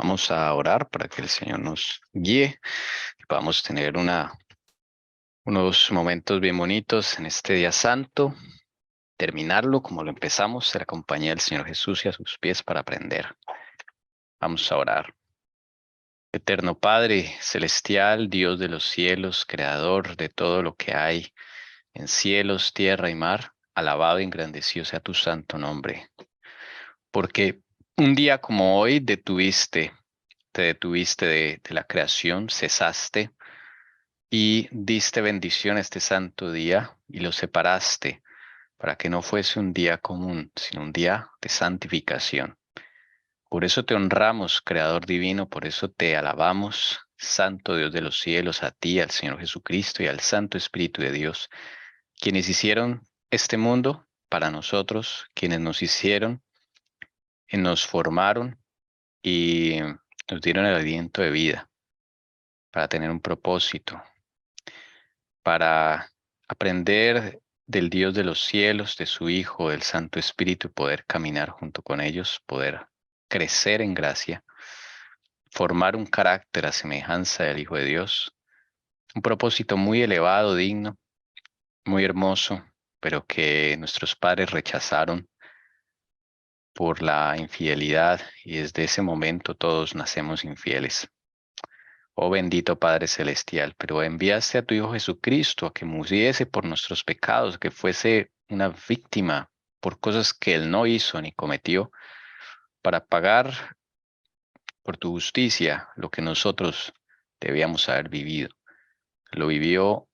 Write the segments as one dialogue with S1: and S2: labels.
S1: Vamos a orar para que el Señor nos guíe y podamos tener unos momentos bien bonitos en este día santo, terminarlo como lo empezamos, en la compañía del Señor Jesús y a sus pies para aprender. Vamos a orar. Eterno Padre celestial, Dios de los cielos, creador de todo lo que hay en cielos, tierra y mar, alabado y engrandecido sea tu santo nombre. Porque un día como hoy te detuviste de la creación, cesaste y diste bendición a este santo día y lo separaste para que no fuese un día común, sino un día de santificación. Por eso te honramos, Creador divino, por eso te alabamos, Santo Dios de los cielos, a ti, al Señor Jesucristo y al Santo Espíritu de Dios, quienes hicieron este mundo para nosotros, quienes nos hicieron y nos formaron y nos dieron el aliento de vida para tener un propósito, para aprender del Dios de los cielos, de su Hijo, del Santo Espíritu, y poder caminar junto con ellos, poder crecer en gracia, formar un carácter a semejanza del Hijo de Dios. Un propósito muy elevado, digno, muy hermoso, pero que nuestros padres rechazaron por la infidelidad y desde ese momento todos nacemos infieles. Oh bendito Padre Celestial, pero enviaste a tu Hijo Jesucristo a que muriese por nuestros pecados, que fuese una víctima por cosas que Él no hizo ni cometió, para pagar por tu justicia lo que nosotros debíamos haber vivido. Lo vivió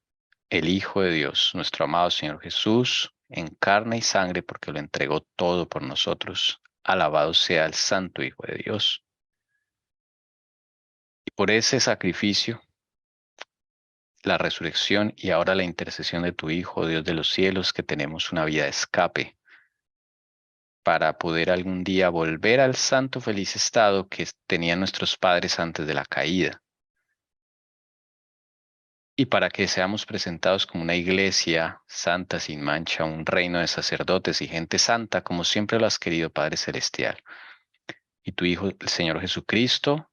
S1: el Hijo de Dios, nuestro amado Señor Jesús, en carne y sangre, porque lo entregó todo por nosotros. Alabado sea el Santo Hijo de Dios. Y por ese sacrificio, la resurrección y ahora la intercesión de tu Hijo, Dios de los cielos, que tenemos una vida de escape para poder algún día volver al santo feliz estado que tenían nuestros padres antes de la caída. Y para que seamos presentados como una iglesia santa sin mancha, un reino de sacerdotes y gente santa, como siempre lo has querido, Padre Celestial. Y tu Hijo, el Señor Jesucristo,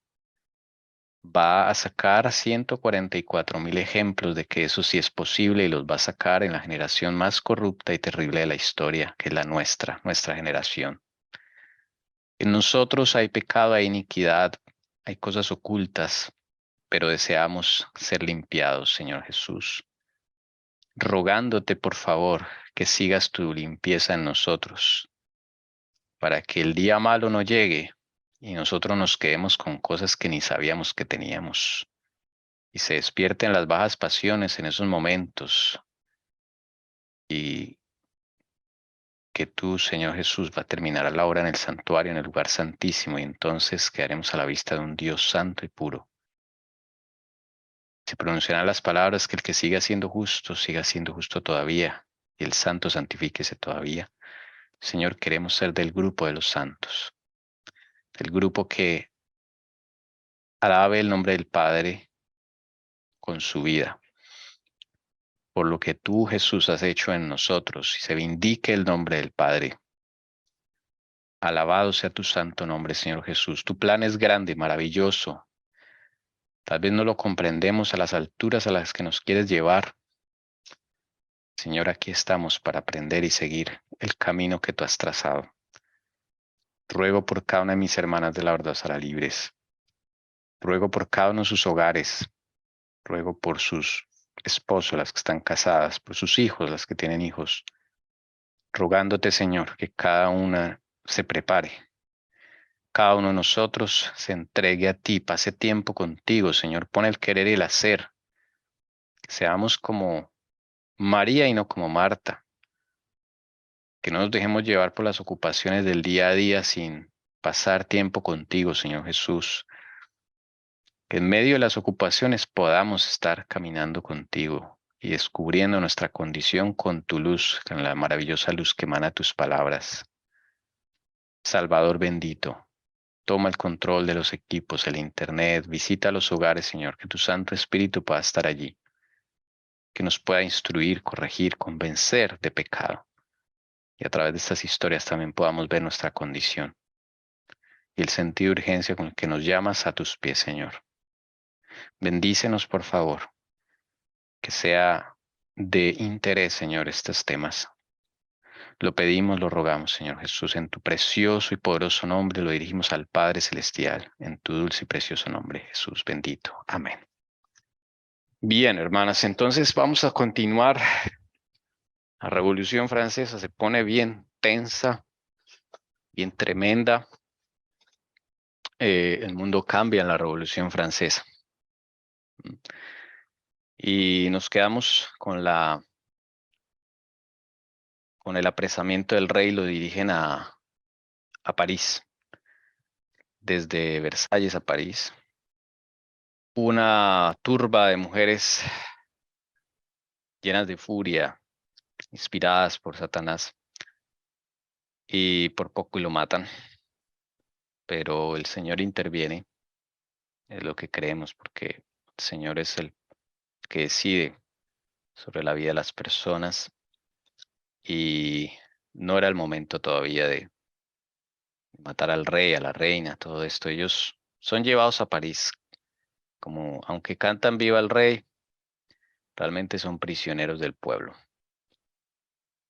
S1: va a sacar 144,000 ejemplos de que eso sí es posible y los va a sacar en la generación más corrupta y terrible de la historia, que es la nuestra generación. En nosotros hay pecado, hay iniquidad, hay cosas ocultas, pero deseamos ser limpiados, Señor Jesús, rogándote por favor que sigas tu limpieza en nosotros, para que el día malo no llegue y nosotros nos quedemos con cosas que ni sabíamos que teníamos. Y se despierten las bajas pasiones en esos momentos y que tú, Señor Jesús, va a terminar a la hora en el santuario, en el lugar santísimo, y entonces quedaremos a la vista de un Dios santo y puro. Se pronunciarán las palabras que el que siga siendo justo todavía, y el santo santifíquese todavía. Señor, queremos ser del grupo de los santos, del grupo que alabe el nombre del Padre con su vida, por lo que tú, Jesús, has hecho en nosotros, y se vindique el nombre del Padre. Alabado sea tu santo nombre, Señor Jesús. Tu plan es grande, maravilloso. Tal vez no lo comprendemos a las alturas a las que nos quieres llevar. Señor, aquí estamos para aprender y seguir el camino que tú has trazado. Ruego por cada una de mis hermanas de la verdad será libres. Ruego por cada uno de sus hogares. Ruego por sus esposos, las que están casadas, por sus hijos, las que tienen hijos. Rogándote, Señor, que cada una se prepare. Cada uno de nosotros se entregue a ti, pase tiempo contigo, Señor. Pon el querer y el hacer. Que seamos como María y no como Marta. Que no nos dejemos llevar por las ocupaciones del día a día sin pasar tiempo contigo, Señor Jesús. Que en medio de las ocupaciones podamos estar caminando contigo y descubriendo nuestra condición con tu luz, con la maravillosa luz que emana tus palabras. Salvador bendito, toma el control de los equipos, el internet, visita los hogares, Señor, que tu Santo Espíritu pueda estar allí, que nos pueda instruir, corregir, convencer de pecado. Y a través de estas historias también podamos ver nuestra condición. y el sentido de urgencia con el que nos llamas a tus pies, Señor. Bendícenos, por favor, que sea de interés, Señor, estos temas. Lo pedimos, lo rogamos, Señor Jesús, en tu precioso y poderoso nombre lo dirigimos al Padre Celestial, en tu dulce y precioso nombre, Jesús bendito. Amén. Bien, hermanas, entonces vamos a continuar. La Revolución Francesa se pone bien tensa, bien tremenda. El mundo cambia en la Revolución Francesa. Y nos quedamos con el apresamiento del rey, lo dirigen a París, desde Versalles a París. Una turba de mujeres llenas de furia, inspiradas por Satanás, y por poco lo matan. Pero el Señor interviene, es lo que creemos, porque el Señor es el que decide sobre la vida de las personas y no era el momento todavía de matar al rey, a la reina, todo esto. Ellos son llevados a París, como aunque cantan viva el rey, realmente son prisioneros del pueblo.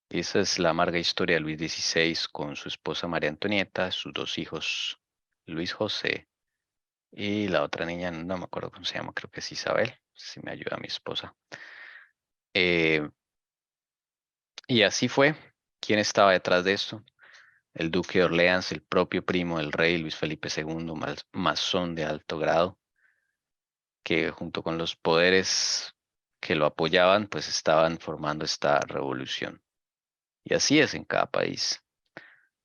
S1: Y esa es la amarga historia de Luis XVI con su esposa María Antonieta, sus dos hijos, Luis José y la otra niña, no me acuerdo cómo se llama, creo que es Isabel, si me ayuda mi esposa. Eh, y así fue. ¿Quién estaba detrás de esto? El duque de Orleans, el propio primo del rey Luis Felipe II, masón de alto grado, que junto con los poderes que lo apoyaban, pues estaban formando esta revolución. Y así es en cada país.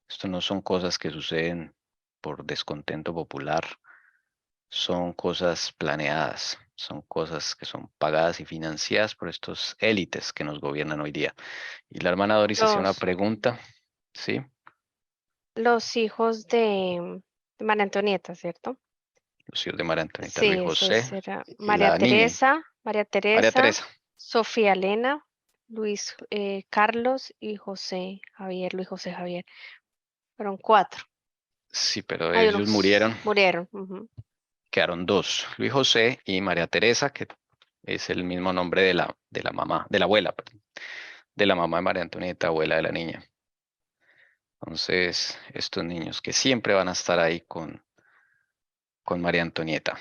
S1: Esto no son cosas que suceden por descontento popular, son cosas planeadas, son cosas que son pagadas y financiadas por estos élites que nos gobiernan hoy día. Y la hermana Doris hacía una
S2: Los,
S1: pregunta, ¿sí?
S2: los hijos de María Antonieta, ¿cierto?
S1: Los hijos de María Antonieta, Luis
S2: Sí, ese
S1: José
S2: era
S1: y la niña,
S2: María
S1: María
S2: Teresa,
S1: Teresa.
S2: Sofía Elena, Luis Carlos y José Javier, Luis José Javier. Fueron cuatro.
S1: Sí, pero
S2: Hay
S1: ellos
S2: unos
S1: murieron,
S2: murieron. Ujú.
S1: quedaron dos, Luis José y María Teresa, que es el mismo nombre de la mamá, de la abuela, perdón, de la mamá de María Antonieta, abuela de la niña. Entonces, estos niños que siempre van a estar ahí con María Antonieta.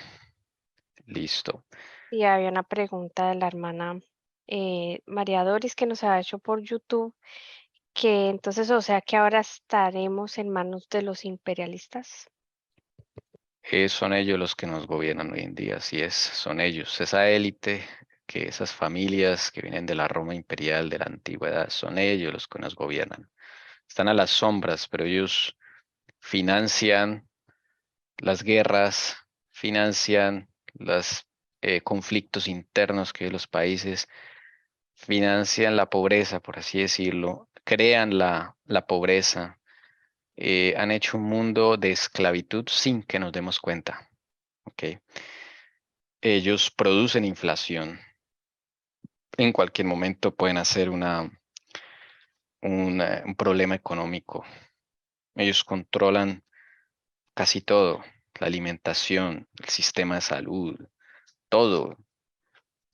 S1: Listo.
S2: Y había una pregunta de la hermana María Doris que nos ha hecho por YouTube, que entonces, o sea, que ahora estaremos en manos de los imperialistas.
S1: Son ellos los que nos gobiernan hoy en día, así es, son ellos, esa élite, que esas familias que vienen de la Roma imperial, de la antigüedad, son ellos los que nos gobiernan. Están a las sombras, pero ellos financian las guerras, financian los conflictos internos que hay en los países, financian la pobreza, por así decirlo, crean la pobreza, han hecho un mundo de esclavitud sin que nos demos cuenta. ¿Ok? Ellos producen inflación. En cualquier momento pueden hacer un problema económico. Ellos controlan casi todo, la alimentación, el sistema de salud, todo,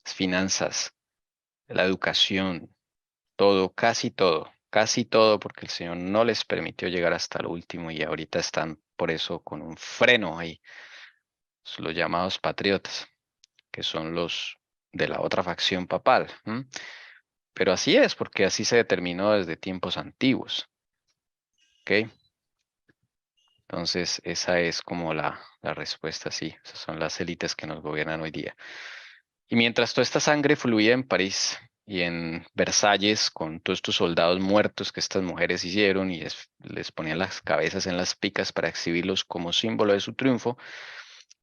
S1: las finanzas, la educación, todo, casi todo, porque el Señor no les permitió llegar hasta lo último y ahorita están por eso con un freno ahí, los llamados patriotas, que son los de la otra facción papal. ¿M? Pero así es, porque así se determinó desde tiempos antiguos. ¿Ok? Entonces, esa es como la respuesta, sí. Esas son las élites que nos gobiernan hoy día. Y mientras toda esta sangre fluía en París y en Versalles, con todos estos soldados muertos que estas mujeres hicieron y les ponían las cabezas en las picas para exhibirlos como símbolo de su triunfo,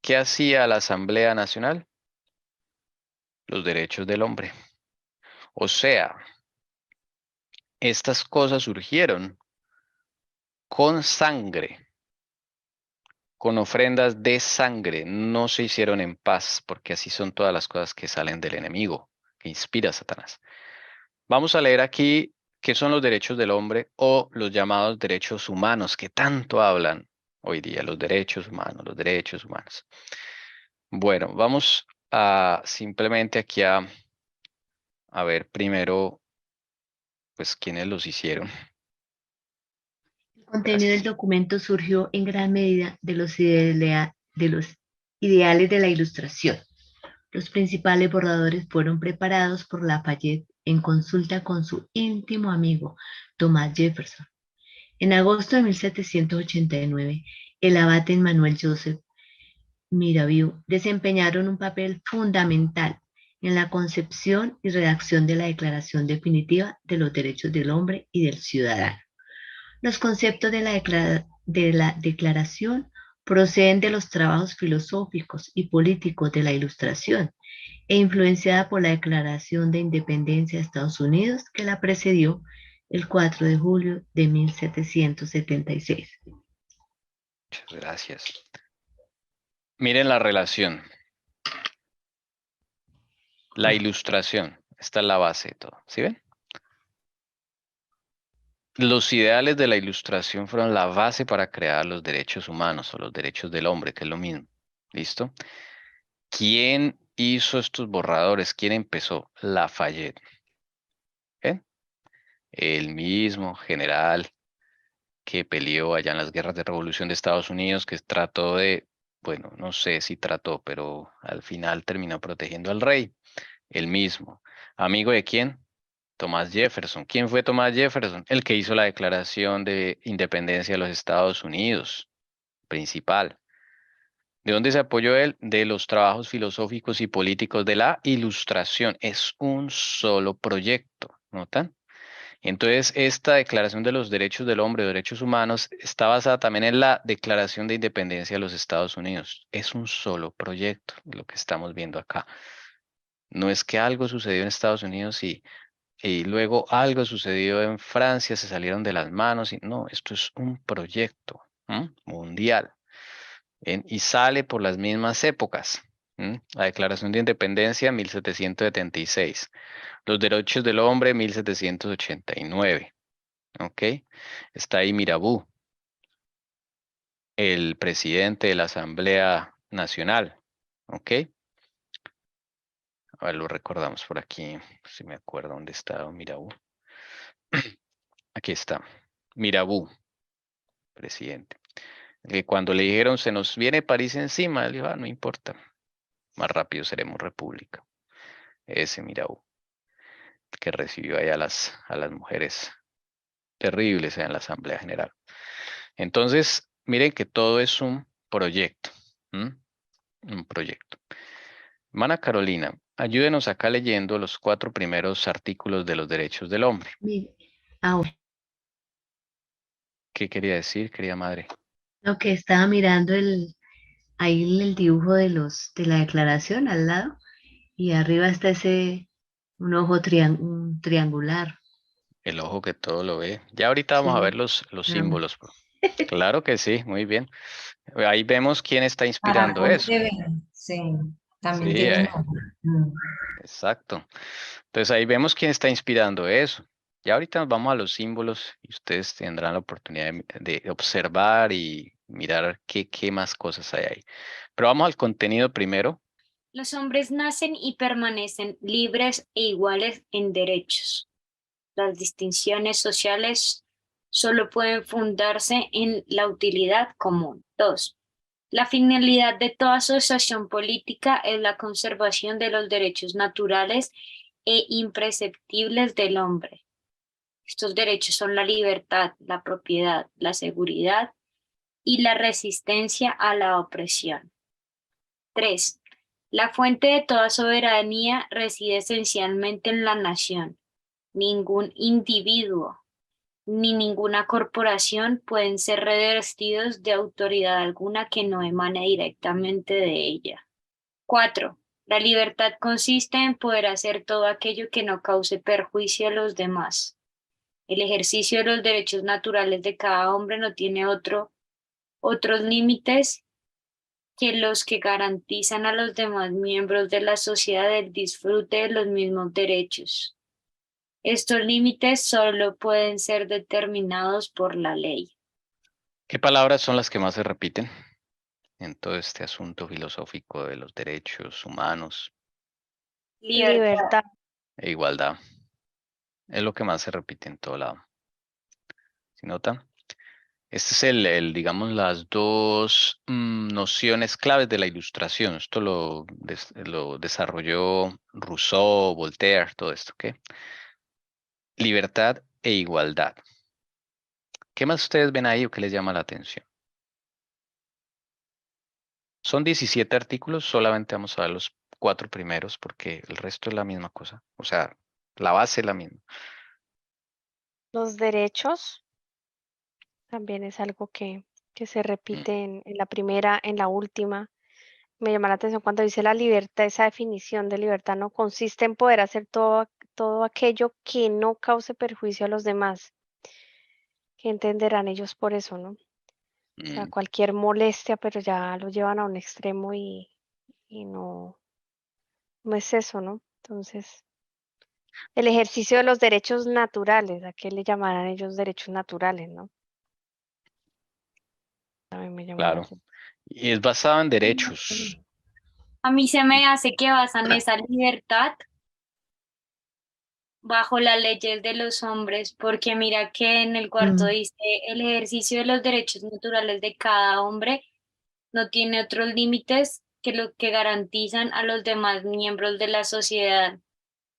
S1: ¿qué hacía la Asamblea Nacional? Los derechos del hombre. O sea, estas cosas surgieron con sangre, con ofrendas de sangre, no se hicieron en paz, porque así son todas las cosas que salen del enemigo, que inspira a Satanás. Vamos a leer aquí qué son los derechos del hombre o los llamados derechos humanos que tanto hablan hoy día, los derechos humanos, los derechos humanos. Bueno, vamos a simplemente aquí a ver primero, pues, quiénes los hicieron.
S3: El contenido del documento surgió en gran medida de los ideales de la Ilustración. Los principales borradores fueron preparados por Lafayette en consulta con su íntimo amigo Thomas Jefferson. En agosto de 1789, el abate Emmanuel Joseph Mirabeau desempeñaron un papel fundamental en la concepción y redacción de la Declaración Definitiva de los Derechos del Hombre y del Ciudadano. Los conceptos de la declaración proceden de los trabajos filosóficos y políticos de la Ilustración e influenciada por la Declaración de Independencia de Estados Unidos que la precedió el 4 de julio de 1776.
S1: Muchas gracias. Miren la relación. La Ilustración. Esta es la base de todo. ¿Sí ven? Los ideales de la Ilustración fueron la base para crear los derechos humanos o los derechos del hombre, que es lo mismo. ¿Listo? ¿Quién hizo estos borradores? ¿Quién empezó? Lafayette. ¿Ven? El mismo general que peleó allá en las guerras de revolución de Estados Unidos, que trató de, bueno, no sé si trató, pero al final terminó protegiendo al rey. El mismo. ¿Amigo de quién? Thomas Jefferson. ¿Quién fue Thomas Jefferson? El que hizo la Declaración de Independencia de los Estados Unidos, principal. ¿De dónde se apoyó él? De los trabajos filosóficos y políticos de la Ilustración. Es un solo proyecto, ¿notan? Entonces, esta Declaración de los Derechos del Hombre, Derechos Humanos, está basada también en la Declaración de Independencia de los Estados Unidos. Es un solo proyecto, lo que estamos viendo acá. No es que algo sucedió en Estados Unidos y luego algo sucedió en Francia, se salieron de las manos. No, esto es un proyecto mundial y sale por las mismas épocas. La Declaración de Independencia, 1776. Los Derechos del Hombre, 1789. ¿Ok? Está ahí Mirabeau, el presidente de la Asamblea Nacional. ¿Ok? A ver, lo recordamos por aquí, si me acuerdo dónde está Mirabeau. Aquí está. Mirabeau, presidente. Que cuando le dijeron se nos viene París encima, él dijo, no importa, más rápido seremos república. Ese Mirabeau, que recibió ahí a las mujeres terribles en la Asamblea General. Entonces, miren que todo es un proyecto. Un proyecto. Hermana Carolina, ayúdenos acá leyendo los 4 primeros artículos de los derechos del hombre.
S3: Ahora,
S1: ¿Qué quería decir, querida madre?
S3: lo que estaba mirando ahí el dibujo de la declaración al lado y arriba está un ojo triangular.
S1: El ojo que todo lo ve. Ya ahorita vamos a ver
S3: Sí.
S1: los
S3: Ah,
S1: símbolos. Claro que sí, muy bien. Ahí vemos quién está
S4: Para
S1: inspirando eso.
S4: Pontevedra, sí, también
S1: Sí,
S4: tiene un ojo.
S1: exacto. Entonces ahí vemos quién está inspirando eso. Ya ahorita nos vamos a los símbolos y ustedes tendrán la oportunidad de observar y mirar qué más cosas hay ahí. Pero vamos al contenido primero.
S5: Los hombres nacen y permanecen libres e iguales en derechos. Las distinciones sociales solo pueden fundarse en la utilidad común. 2. La finalidad de toda asociación política es la conservación de los derechos naturales e imprescriptibles del hombre. Estos derechos son la libertad, la propiedad, la seguridad y la resistencia a la opresión. 3. La fuente de toda soberanía reside esencialmente en la nación. Ningún individuo ni ninguna corporación pueden ser revestidos de autoridad alguna que no emane directamente de ella. 4. La libertad consiste en poder hacer todo aquello que no cause perjuicio a los demás. El ejercicio de los derechos naturales de cada hombre no tiene otros límites que los que garantizan a los demás miembros de la sociedad el disfrute de los mismos derechos. Estos límites solo pueden ser determinados por la ley.
S1: ¿Qué palabras son las que más se repiten en todo este asunto filosófico de los derechos humanos
S2: Libertad.
S1: e igualdad? Es lo que más se repite en todo lado. ¿Sí nota? Este es digamos, las dos nociones claves de la ilustración. Esto lo desarrolló Rousseau, Voltaire, todo esto, ¿ok? Libertad e igualdad. ¿Qué más ustedes ven ahí o qué les llama la atención? Son 17 artículos, solamente vamos a ver los 4 primeros porque el resto es la misma cosa. O sea, la base es la misma.
S2: Los derechos también es algo que se
S1: Mm,
S2: repite en la primera, en la última. Me llama la atención cuando dice la libertad, esa definición de libertad no consiste en poder hacer todo aquello que no cause perjuicio a los demás. ¿Qué entenderán ellos por eso, no? O sea,
S1: mm,
S2: cualquier molestia, pero ya lo llevan a un extremo y no es eso, ¿no? Entonces, el ejercicio de los derechos naturales, ¿a qué le llamarán ellos derechos naturales, no? También me llama la
S1: claro.
S2: atención.
S1: Y es basado en derechos.
S5: A mí se me hace que basan esa libertad bajo las leyes de los hombres, porque mira que en el cuarto
S3: Mm,
S5: dice el ejercicio de los derechos naturales de cada hombre no tiene otros límites que los que garantizan a los demás miembros de la sociedad.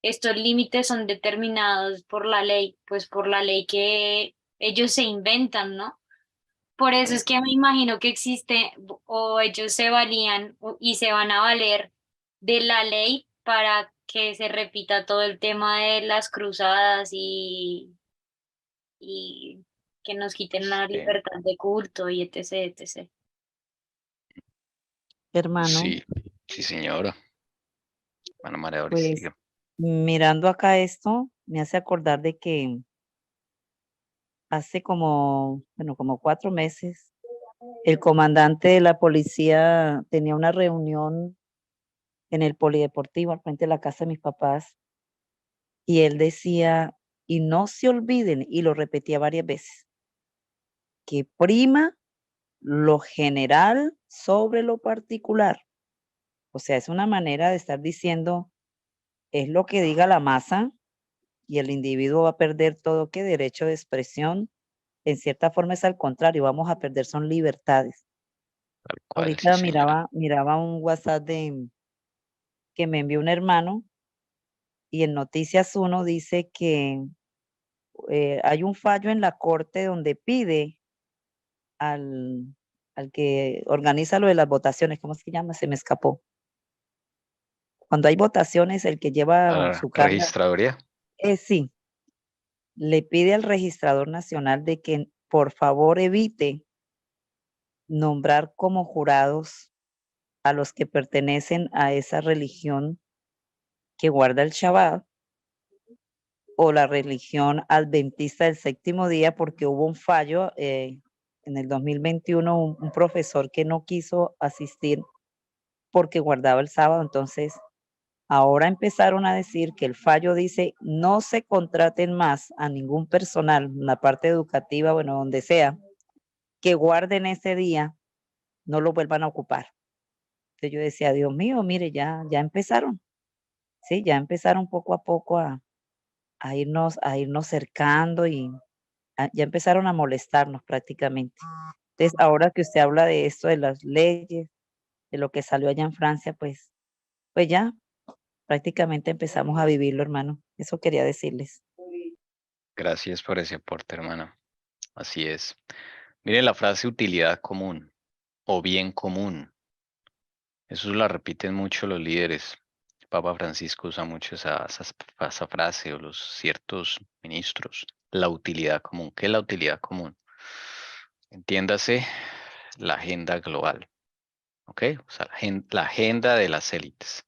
S5: Estos límites son determinados por la ley, pues por la ley que ellos se inventan, ¿no? Por eso es que me imagino que existe o ellos se valían y se van a valer de la ley para que se repita todo el tema de las cruzadas y que nos quiten la
S1: Sí,
S5: libertad de culto y etc, etc.
S6: Hermano,
S1: sí, sí, señora. Bueno, María Doris,
S6: pues
S1: sigue.
S6: mirando acá esto, me hace acordar de que hace como 4 meses, el comandante de la policía tenía una reunión en el polideportivo al frente de la casa de mis papás y él decía, y no se olviden, y lo repetía varias veces, que prima lo general sobre lo particular. O sea, es una manera de estar diciendo, es lo que diga la masa y el individuo va a perder todo que derecho de expresión. En cierta forma es al contrario, vamos a perder son libertades.
S1: Tal cual, sí,
S6: Ahorita
S1: señora.
S6: miraba un WhatsApp que me envió un hermano y en Noticias 1 dice que hay un fallo en la corte donde pide al, al que organiza lo de las votaciones, ¿cómo se llama? Se me escapó. Cuando hay votaciones, el que lleva
S1: La
S6: su carga,
S1: registraduría.
S6: sí, le pide al registrador nacional de que por favor evite nombrar como jurados a los que pertenecen a esa religión que guarda el Shabbat o la religión adventista del séptimo día, porque hubo un fallo en el 2021, un profesor que no quiso asistir porque guardaba el sábado. Entonces, ahora empezaron a decir que el fallo dice no se contraten más a ningún personal, en la parte educativa, bueno, donde sea, que guarden ese día, no lo vuelvan a ocupar. Entonces yo decía, Dios mío, mire, ya empezaron, sí, ya empezaron poco a poco a irnos cercando y ya empezaron a molestarnos prácticamente. Entonces, ahora que usted habla de esto, de las leyes, de lo que salió allá en Francia, pues ya prácticamente empezamos a vivirlo, hermano. Eso quería decirles.
S1: Gracias por ese aporte, hermana. Así es. Mire la frase utilidad común o bien común. Eso la repiten mucho los líderes. El Papa Francisco usa mucho esa frase o los ciertos ministros. La utilidad común. ¿Qué es la utilidad común? Entiéndase la agenda global. ¿Ok? O sea, la agenda de las élites.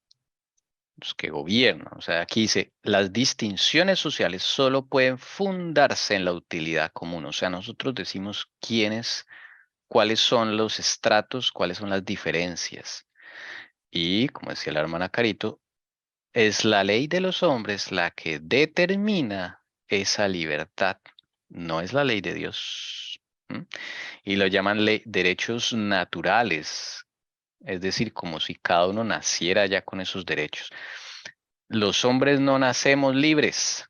S1: Los que gobiernan. O sea, aquí dice, las distinciones sociales solo pueden fundarse en la utilidad común. O sea, nosotros decimos cuáles son los estratos, cuáles son las diferencias. Y, como decía la hermana Carito, es la ley de los hombres la que determina esa libertad. No es la ley de Dios. ¿m? Y lo llaman derechos naturales, es decir, como si cada uno naciera ya con esos derechos. Los hombres no nacemos libres.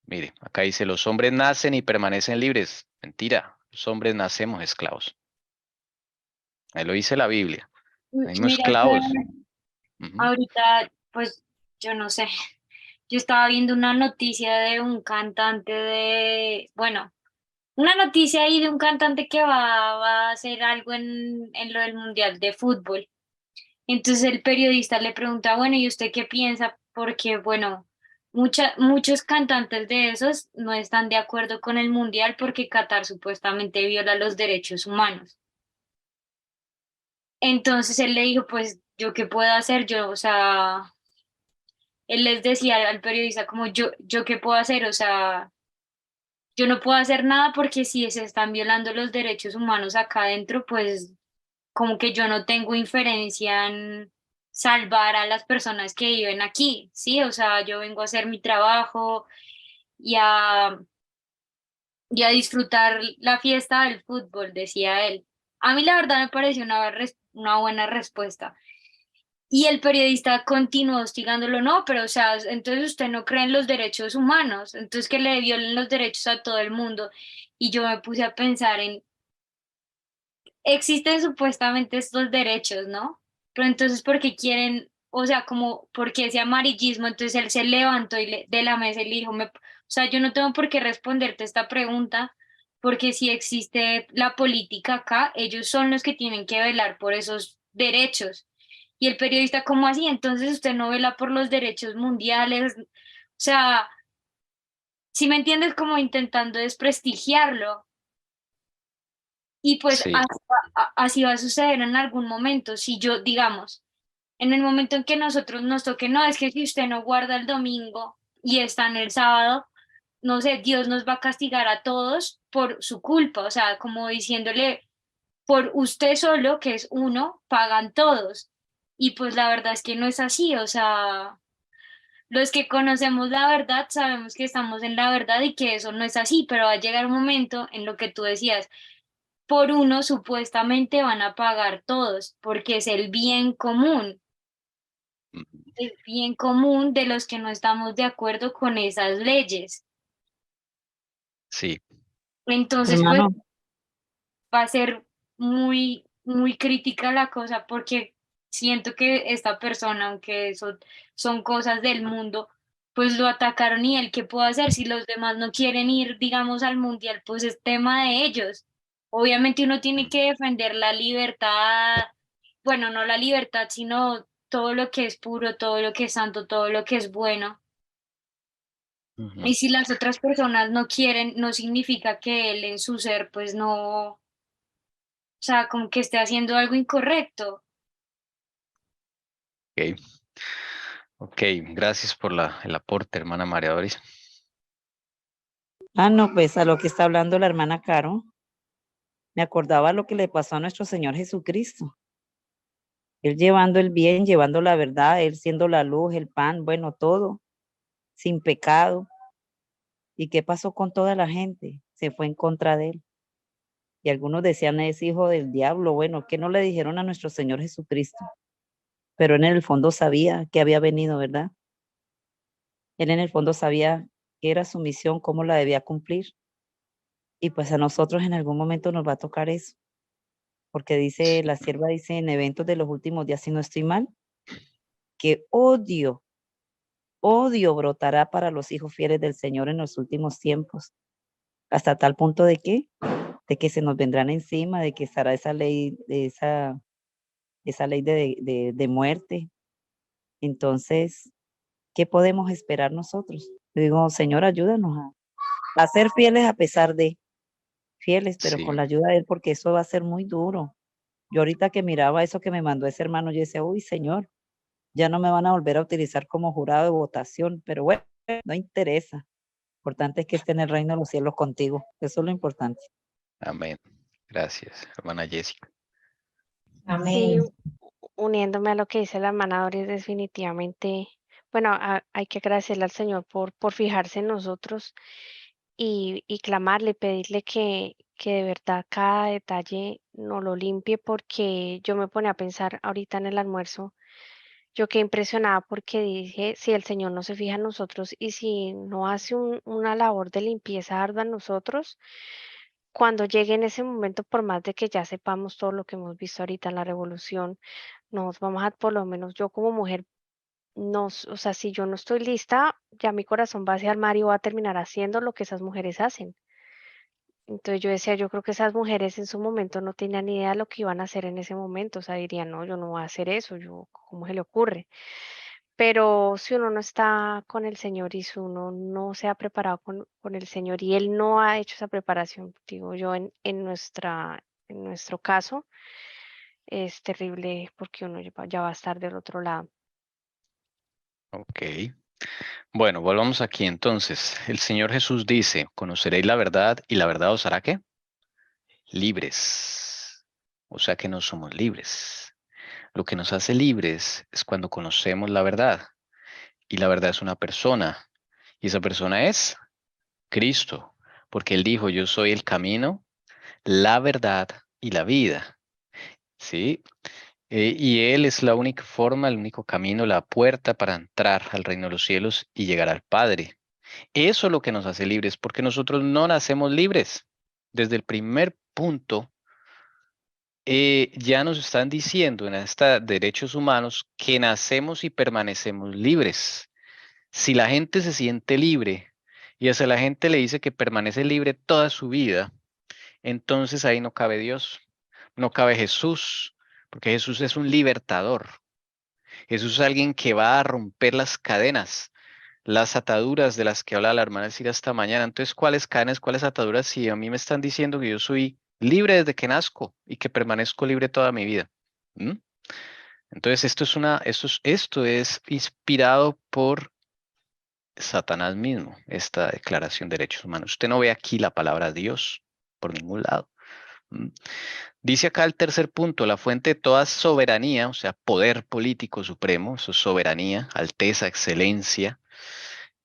S1: Mire, acá dice, los hombres nacen y permanecen libres. Mentira, los hombres nacemos esclavos. Ahí lo dice la Biblia. Nacimos
S5: Mira que
S1: esclavos. Ujú.
S5: ahorita, pues, yo no sé, yo estaba viendo una noticia de un cantante bueno, una noticia ahí de un cantante que va a hacer algo en lo del Mundial de Fútbol. Entonces el periodista le pregunta, bueno, ¿y usted qué piensa? Porque, bueno, muchos cantantes de esos no están de acuerdo con el Mundial porque Qatar supuestamente viola los derechos humanos. Entonces él le dijo, pues, ¿yo qué puedo hacer? Yo, o sea, él les decía al periodista como yo qué puedo hacer, o sea, yo no puedo hacer nada porque si se están violando los derechos humanos acá adentro, pues como que yo no tengo inferencia en salvar a las personas que viven aquí, ¿sí? O sea, yo vengo a hacer mi trabajo y a disfrutar la fiesta del fútbol, decía él. A mí la verdad me pareció una buena respuesta. Y el periodista continuó hostigándolo, no, pero o sea, entonces usted no cree en los derechos humanos, entonces que le violen los derechos a todo el mundo. Y yo me puse a pensar existen supuestamente estos derechos, ¿no? Pero entonces, ¿por qué quieren, o sea, como, porque ese amarillismo? Entonces él se levantó de la mesa y le dijo, o sea, yo no tengo por qué responderte esta pregunta, porque si existe la política acá, ellos son los que tienen que velar por esos derechos. Y el periodista, ¿cómo así? Entonces usted no vela por los derechos mundiales. O sea, si me entiendes, como intentando desprestigiarlo. Y pues
S1: Sí,
S5: así va a suceder en algún momento. Si yo, digamos, en el momento en que nosotros nos toque, no, es que si usted no guarda el domingo y está en el sábado, no sé, Dios nos va a castigar a todos por su culpa, o sea, como diciéndole, por usted solo, que es uno, pagan todos. Y pues la verdad es que no es así, o sea, los que conocemos la verdad sabemos que estamos en la verdad y que eso no es así, pero va a llegar un momento en lo que tú decías, por uno supuestamente van a pagar todos, porque es
S1: ujú,
S5: el bien común de los que no estamos de acuerdo con esas leyes.
S1: sí,
S5: Entonces, pues
S6: Hermano,
S5: va a ser muy, muy crítica la cosa porque siento que esta persona, aunque eso son cosas del mundo, pues lo atacaron y él qué puede hacer si los demás no quieren ir, digamos, al mundial, pues es tema de ellos. Obviamente uno tiene que defender la libertad, bueno, no la libertad, sino todo lo que es puro, todo lo que es santo, todo lo que es bueno.
S1: ujú,
S5: Y si las otras personas no quieren, no significa que él en su ser, pues no, o sea, como que esté haciendo algo incorrecto.
S1: ok. Ok, gracias por el aporte, hermana María Doris.
S6: no, pues a lo que está hablando la hermana Caro, me acordaba lo que le pasó a nuestro Señor Jesucristo. Él llevando el bien, llevando la verdad, él siendo la luz, el pan, bueno, todo, sin pecado. ¿Y qué pasó con toda la gente? Se fue en contra de él. Y algunos decían, es hijo del diablo. Bueno, ¿qué no le dijeron a nuestro Señor Jesucristo? Pero él en el fondo sabía que había venido, ¿verdad? Él en el fondo sabía que era su misión, cómo la debía cumplir. Y pues a nosotros en algún momento nos va a tocar eso. Porque dice, la sierva dice en eventos de los últimos días, si no estoy mal, que odio brotará para los hijos fieles del Señor en los últimos tiempos. Hasta tal punto de que se nos vendrán encima, de que estará esa ley, esa ley de muerte. Entonces, ¿qué podemos esperar nosotros? Yo digo, Señor, ayúdanos a ser fieles a pesar de fieles, pero
S1: Sí,
S6: con la ayuda de Él, porque eso va a ser muy duro. Yo ahorita que miraba eso que me mandó ese hermano, yo decía, uy, Señor, ya no me van a volver a utilizar como jurado de votación, pero bueno, no interesa. Lo importante es que esté en el reino de los cielos contigo. Eso es lo importante.
S1: amén. Gracias, hermana Jessica.
S2: Sí,
S4: Amén.
S2: uniéndome a lo que dice la hermana Doris, definitivamente, bueno, hay que agradecerle al Señor por fijarse en nosotros y clamarle, pedirle que de verdad cada detalle no lo limpie, porque yo me ponía a pensar ahorita en el almuerzo, yo quedé impresionada porque dije, si el Señor no se fija en nosotros y si no hace una labor de limpieza ardua en nosotros, cuando llegue en ese momento, por más de que ya sepamos todo lo que hemos visto ahorita en la revolución, nos vamos a, por lo menos yo como mujer, o sea, si yo no estoy lista, ya mi corazón va hacia el mar y va a terminar haciendo lo que esas mujeres hacen. Entonces yo decía, yo creo que esas mujeres en su momento no tenían ni idea de lo que iban a hacer en ese momento, o sea, dirían, no, yo no voy a hacer eso, yo, ¿cómo se le ocurre? Pero si uno no está con el Señor y si uno no se ha preparado con el Señor y Él no ha hecho esa preparación, digo yo, en nuestro caso, es terrible porque uno ya va a estar del otro lado.
S1: Ok. Bueno, volvamos aquí entonces. El Señor Jesús dice, conoceréis la verdad y la verdad os hará ¿qué? Libres. O sea que no somos libres. Lo que nos hace libres es cuando conocemos la verdad. Y la verdad es una persona. Y esa persona es Cristo. Porque Él dijo, yo soy el camino, la verdad y la vida. ¿Sí? Y Él es la única forma, el único camino, la puerta para entrar al reino de los cielos y llegar al Padre. Eso es lo que nos hace libres, porque nosotros no nacemos libres. Desde el primer punto, ya nos están diciendo en esta derechos humanos que nacemos y permanecemos libres. Si la gente se siente libre y hasta la gente le dice que permanece libre toda su vida, entonces ahí no cabe Dios, no cabe Jesús, porque Jesús es un libertador. Jesús es alguien que va a romper las cadenas, las ataduras de las que habla la hermana Elcira esta mañana. Entonces, ¿cuáles cadenas, cuáles ataduras? Si a mí me están diciendo que yo soy libre desde que nazco y que permanezco libre toda mi vida. ¿Mm? Entonces, esto es inspirado por Satanás mismo, esta declaración de derechos humanos. Usted no ve aquí la palabra Dios por ningún lado. ¿Mm? Dice acá el tercer punto, la fuente de toda soberanía, o sea, poder político supremo, eso es soberanía, alteza, excelencia.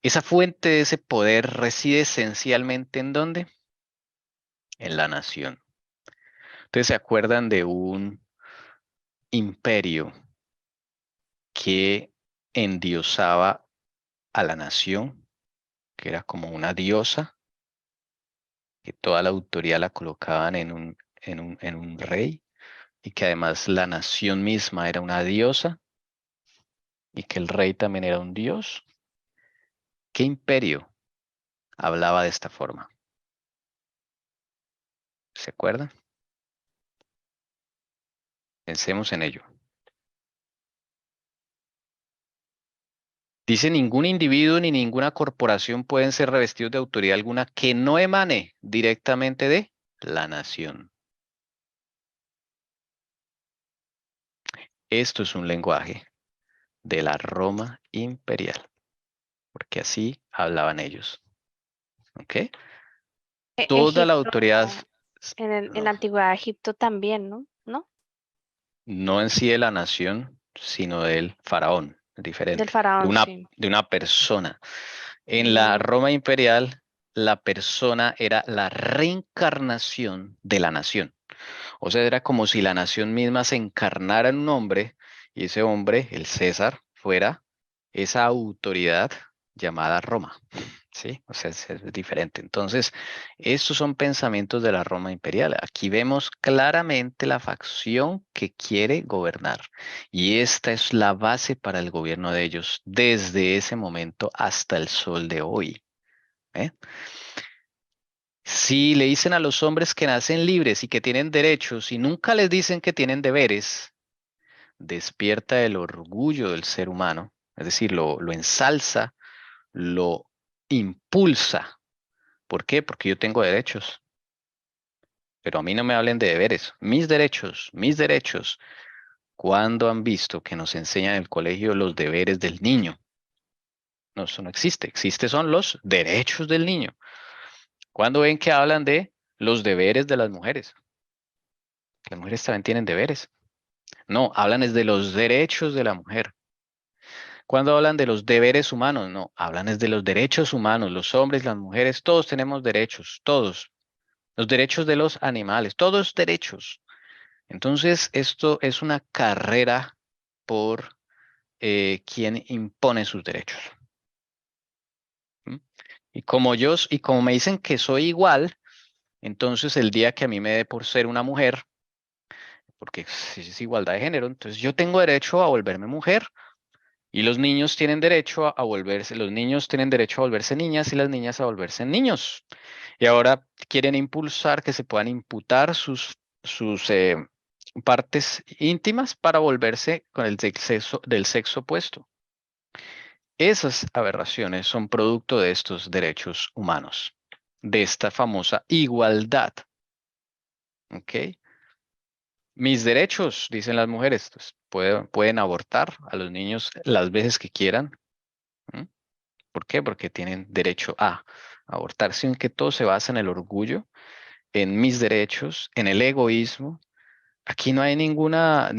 S1: Esa fuente de ese poder reside esencialmente ¿en dónde? En la nación. Ustedes se acuerdan de un imperio que endiosaba a la nación, que era como una diosa, que toda la autoridad la colocaban en un rey, y que además la nación misma era una diosa, y que el rey también era un dios. ¿Qué imperio hablaba de esta forma? ¿Se acuerdan? Pensemos en ello. Dice, ningún individuo ni ninguna corporación pueden ser revestidos de autoridad alguna que no emane directamente de la nación. Esto es un lenguaje de la Roma imperial, porque así hablaban ellos. ¿Ok? Toda la
S2: Egipto,
S1: autoridad,
S2: en la antigüedad Egipto también, ¿no? ¿No?
S1: no en sí de la nación, sino del faraón, es
S2: Del
S1: diferente, de
S2: faraón,
S1: una,
S2: sí.
S1: de una persona. En la
S2: Mm,
S1: Roma imperial, la persona era la reencarnación de la nación. O sea, era como si la nación misma se encarnara en un hombre y ese hombre, el César, fuera esa autoridad llamada Roma. ¿Sí? O sea, es diferente. Entonces, estos son pensamientos de la Roma imperial. Aquí vemos claramente la facción que quiere gobernar. Y esta es la base para el gobierno de ellos desde ese momento hasta el sol de hoy. ¿Eh? Si le dicen a los hombres que nacen libres y que tienen derechos y nunca les dicen que tienen deberes, despierta el orgullo del ser humano, es decir, lo ensalza, lo impulsa. ¿Por qué? Porque yo tengo derechos, pero a mí no me hablen de deberes. Mis derechos, mis derechos. ¿Cuándo han visto que nos enseñan en el colegio los deberes del niño? No, eso no existe. Existe son los derechos del niño. ¿Cuándo ven que hablan de los deberes de las mujeres? Las mujeres también tienen deberes. No, hablan es de los derechos de la mujer. Cuando hablan de los deberes humanos, no, hablan es de los derechos humanos, los hombres, las mujeres, todos tenemos derechos, todos. Los derechos de los animales, todos derechos. Entonces, esto es una carrera por quien impone sus derechos. ¿Mm? Y como me dicen que soy igual, entonces el día que a mí me dé por ser una mujer, porque si es igualdad de género, entonces yo tengo derecho a volverme mujer y los niños tienen derecho a volverse, los niños tienen derecho a volverse niñas y las niñas a volverse niños. Y ahora quieren impulsar que se puedan imputar sus partes íntimas para volverse con el del sexo opuesto. Esas aberraciones son producto de estos derechos humanos, de esta famosa igualdad. ¿Ok? Mis derechos, dicen las mujeres, pues, pueden abortar a los niños las veces que quieran. ¿Mm? ¿Por qué? Porque tienen derecho a abortar, sin que todo se basa en el orgullo, en mis derechos, en el egoísmo. Aquí no hay ninguna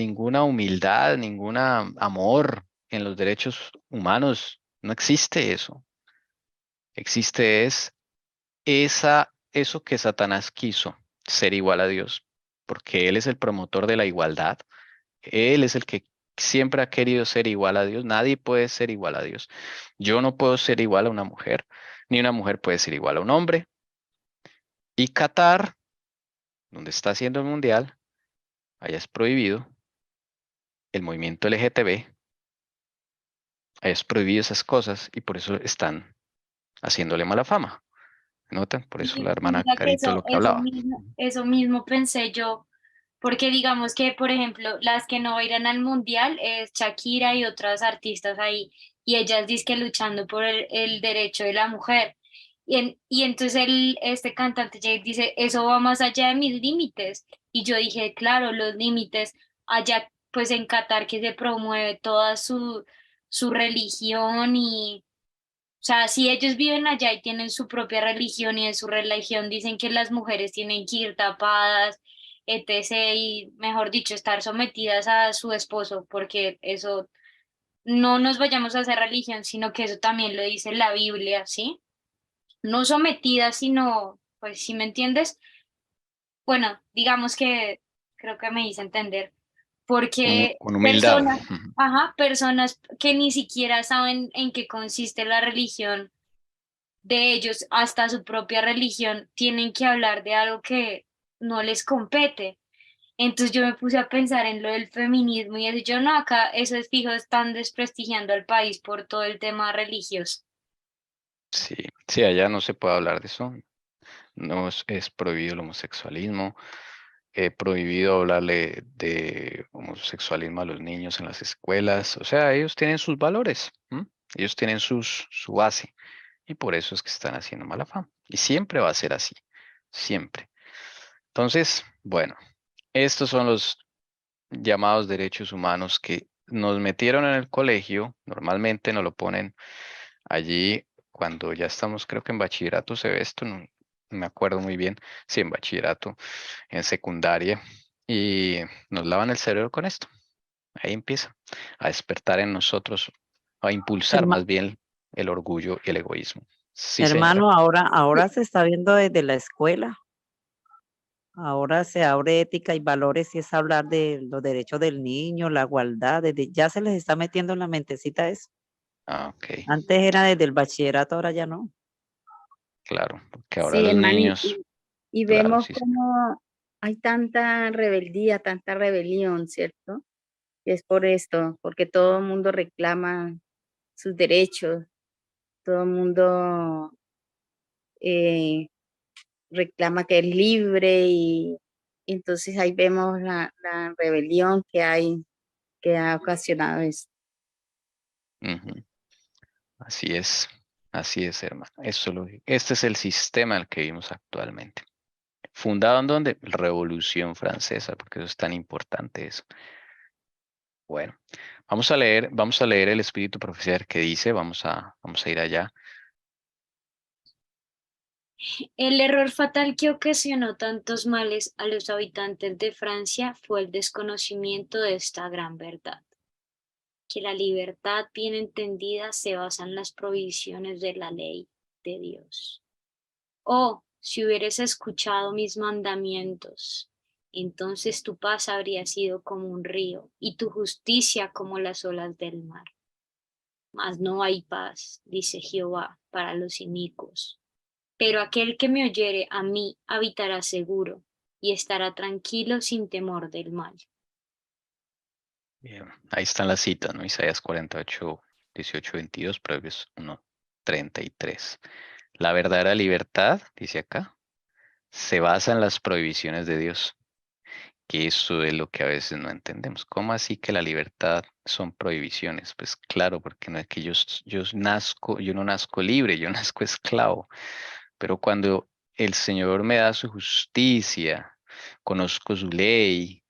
S1: humildad, ninguna amor en los derechos humanos. No existe eso. Existe eso que Satanás quiso, ser igual a Dios, porque Él es el promotor de la igualdad. Él es el que siempre ha querido ser igual a Dios. Nadie puede ser igual a Dios. Yo no puedo ser igual a una mujer, ni una mujer puede ser igual a un hombre. Y Qatar, donde está haciendo el mundial, allá es prohibido el movimiento LGTB, allá es prohibido esas cosas y por eso están haciéndole mala fama. ¿Notan? Por eso
S5: Y
S1: la hermana
S5: mira que
S1: Carito lo que hablaba.
S5: eso mismo pensé yo, porque digamos que, por ejemplo, las que no irán al mundial es Shakira y otras artistas ahí, y ellas dizque luchando por el derecho de la mujer. Y entonces este cantante Jay dice, eso va más allá de mis límites. Y yo dije, claro, los límites allá, pues en Qatar que se promueve toda su religión y o sea, si ellos viven allá y tienen su propia religión y en su religión dicen que las mujeres tienen que ir tapadas, etc. Y, mejor dicho, estar sometidas a su esposo, porque eso no nos vayamos a hacer religión, sino que eso también lo dice la Biblia, ¿sí? No sometidas, sino, pues, si me entiendes, bueno, digamos que creo que me hice entender, porque
S1: Con humildad.
S5: personas, ajá, personas que ni siquiera saben en qué consiste la religión de ellos, hasta su propia religión, tienen que hablar de algo que no les compete. Entonces yo me puse a pensar en lo del feminismo y decir, yo no, acá esos fijos están desprestigiando al país por todo el tema religioso.
S1: Sí, sí, allá no se puede hablar de eso. No es prohibido el homosexualismo. Prohibido hablarle de homosexualismo a los niños en las escuelas. O sea, ellos tienen sus valores. ¿M? Ellos tienen su base. Y por eso es que están haciendo mala fama. Y siempre va a ser así. Siempre. Entonces, bueno, estos son los llamados derechos humanos que nos metieron en el colegio. Normalmente nos lo ponen allí cuando ya estamos, creo que en bachillerato se ve esto, no me acuerdo muy bien, sí, en bachillerato, en secundaria, y nos lavan el cerebro con esto. Ahí empieza a despertar en nosotros, a impulsar
S6: Herma-
S1: más bien el orgullo y el egoísmo. Sí, señora.
S6: Hermano, ahora se está viendo desde la escuela. Ahora se abre ética y valores y es hablar de los derechos del niño, la igualdad, ya se les está metiendo en la mentecita eso.
S1: Ah, ok,
S6: Antes era desde el bachillerato, ahora ya no.
S1: claro, porque ahora
S7: Sí,
S1: los
S7: hermano,
S1: niños,
S7: y
S1: claro,
S7: vemos
S1: sí, señor.
S7: cómo hay tanta rebeldía, tanta rebelión, ¿cierto? Y es por esto, porque todo el mundo reclama sus derechos, todo el mundo eh, reclama que es libre y entonces ahí vemos la rebelión que ha ocasionado esto.
S1: Ujú. Así es, hermano. Este es el sistema en el que vivimos actualmente. ¿Fundado en dónde? Revolución Francesa, porque eso es tan importante eso. Bueno, vamos a leer el espíritu profecía que dice, vamos a ir allá.
S5: El error fatal que ocasionó tantos males a los habitantes de Francia fue el desconocimiento de esta gran verdad. que la libertad bien entendida se basa en las provisiones de la ley de Dios. Oh, si hubieras escuchado mis mandamientos, entonces tu paz habría sido como un río y tu justicia como las olas del mar. Mas no hay paz, dice Jehová, para los inicuos. Pero aquel que me oyere a mí habitará seguro y estará tranquilo sin temor del mal.
S1: Bien, ahí están las citas, ¿no? Isaías 48, 18, 22, Proverbios 1, 33. La verdadera libertad, dice acá, se basa en las prohibiciones de Dios, que eso es lo que a veces no entendemos. ¿Cómo así que la libertad son prohibiciones? Pues claro, porque no es que yo no nazco libre, yo nazco esclavo. Pero cuando el Señor me da su justicia, conozco su ley,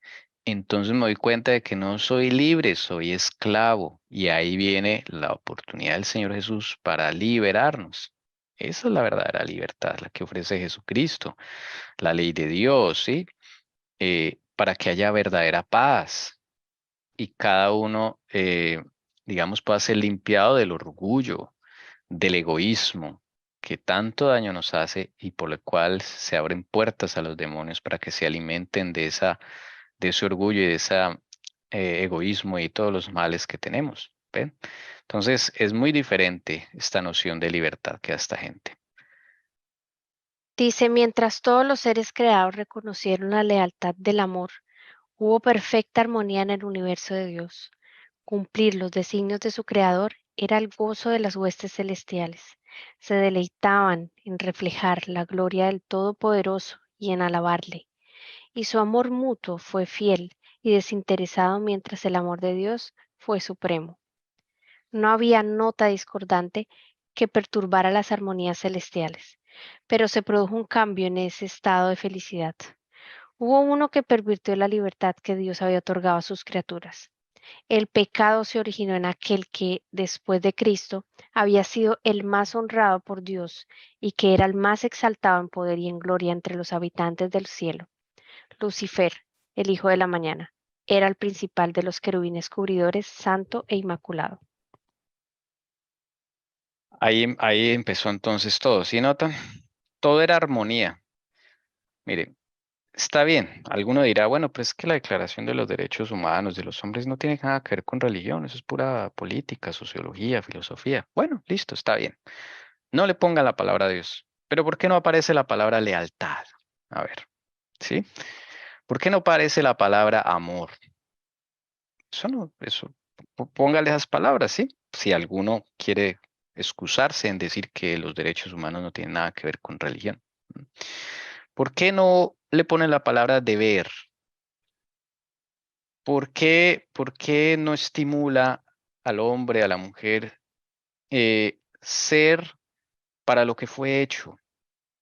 S1: entonces me doy cuenta de que no soy libre, soy esclavo. Y ahí viene la oportunidad del Señor Jesús para liberarnos. Esa es la verdadera libertad, la que ofrece Jesucristo, la ley de Dios, ¿sí? Para que haya verdadera paz y cada uno, digamos, pueda ser limpiado del orgullo, del egoísmo, que tanto daño nos hace y por lo cual se abren puertas a los demonios para que se alimenten de ese orgullo y de ese egoísmo y todos los males que tenemos. ¿Ven? Entonces es muy diferente esta noción de libertad que a esta gente.
S2: Dice, mientras todos los seres creados reconocieron la lealtad del amor, hubo perfecta armonía en el universo de Dios. Cumplir los designios de su Creador era el gozo de las huestes celestiales. Se deleitaban en reflejar la gloria del Todopoderoso y en alabarle. Y su amor mutuo fue fiel y desinteresado mientras el amor de Dios fue supremo. No había nota discordante que perturbara las armonías celestiales, pero se produjo un cambio en ese estado de felicidad. Hubo uno que pervirtió la libertad que Dios había otorgado a sus criaturas. El pecado se originó en aquel que, después de Cristo, había sido el más honrado por Dios y que era el más exaltado en poder y en gloria entre los habitantes del cielo. Lucifer, el hijo de la mañana, era el principal de los querubines cubridores, santo e inmaculado.
S1: Ahí empezó entonces todo, ¿sí notan? Todo era armonía. Mire, está bien, alguno dirá, bueno, pues es que la Declaración de los Derechos Humanos de los Hombres no tiene nada que ver con religión, eso es pura política, sociología, filosofía. Bueno, listo, está bien. No le pongan la palabra Dios. Pero ¿por qué no aparece la palabra lealtad? A ver, ¿sí? ¿Por qué no aparece la palabra amor? Eso no, eso, póngale esas palabras, ¿sí? Si alguno quiere excusarse en decir que los derechos humanos no tienen nada que ver con religión. ¿Por qué no le ponen la palabra deber? Por qué no estimula al hombre, a la mujer, ser para lo que fue hecho,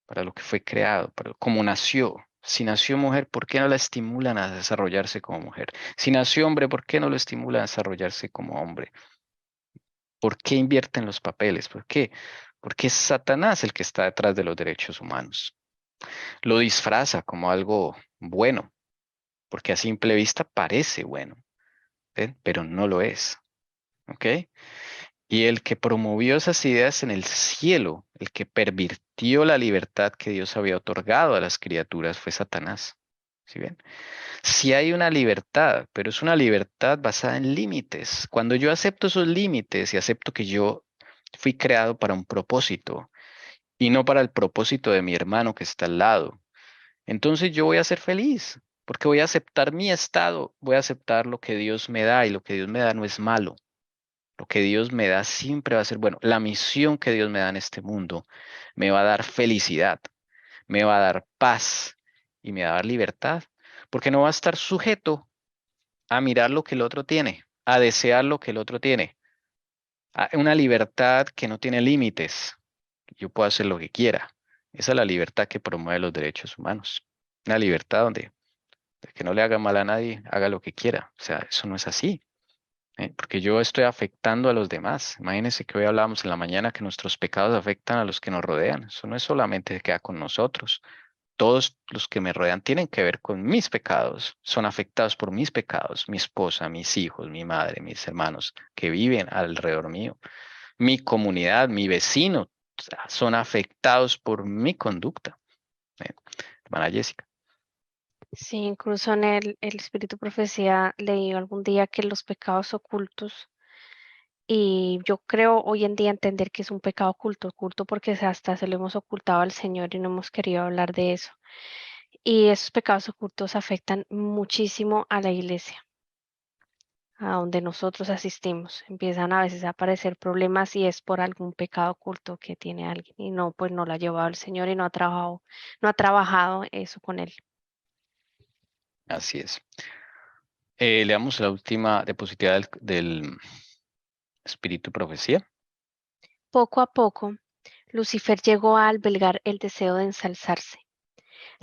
S1: para lo que fue creado, para como nació? Si nació mujer, ¿por qué no la estimulan a desarrollarse como mujer? Si nació hombre, ¿por qué no lo estimulan a desarrollarse como hombre? ¿Por qué invierten los papeles? ¿Por qué? Porque es Satanás el que está detrás de los derechos humanos. Lo disfraza como algo bueno, porque a simple vista parece bueno, ¿ven? Pero no lo es. ¿Ok? Y el que promovió esas ideas en el cielo, el que pervirtió la libertad que Dios había otorgado a las criaturas fue Satanás. ¿Sí ven? Sí hay una libertad, pero es una libertad basada en límites. Cuando yo acepto esos límites y acepto que yo fui creado para un propósito y no para el propósito de mi hermano que está al lado, entonces yo voy a ser feliz porque voy a aceptar mi estado, voy a aceptar lo que Dios me da y lo que Dios me da no es malo. Lo que Dios me da siempre va a ser bueno. La misión que Dios me da en este mundo me va a dar felicidad, me va a dar paz y me va a dar libertad, porque no va a estar sujeto a mirar lo que el otro tiene, a desear lo que el otro tiene, a una libertad que no tiene límites. Yo puedo hacer lo que quiera. Esa es la libertad que promueve los derechos humanos. Una libertad donde el que no le haga mal a nadie, haga lo que quiera. O sea, eso no es así. Porque yo estoy afectando a los demás. Imagínense que hoy hablábamos en la mañana que nuestros pecados afectan a los que nos rodean. Eso no es solamente se queda con nosotros. todos los que me rodean tienen que ver con mis pecados, son afectados por mis pecados, mi esposa, mis hijos, mi madre, mis hermanos que viven alrededor mío, mi comunidad, mi vecino, o sea, son afectados por mi conducta. Hermana Jessica.
S2: Sí, incluso en el Espíritu Profecía leí algún día que los pecados ocultos, y yo creo hoy en día entender que es un pecado oculto porque hasta se lo hemos ocultado al Señor y no hemos querido hablar de eso. Y esos pecados ocultos afectan muchísimo a la iglesia, a donde nosotros asistimos. Empiezan a veces a aparecer problemas y es por algún pecado oculto que tiene alguien y no, pues no lo ha llevado el Señor y no ha trabajado eso con él.
S1: Así es. Leamos la última diapositiva del Espíritu Profecía.
S2: Poco a poco, Lucifer llegó a albergar el deseo de ensalzarse.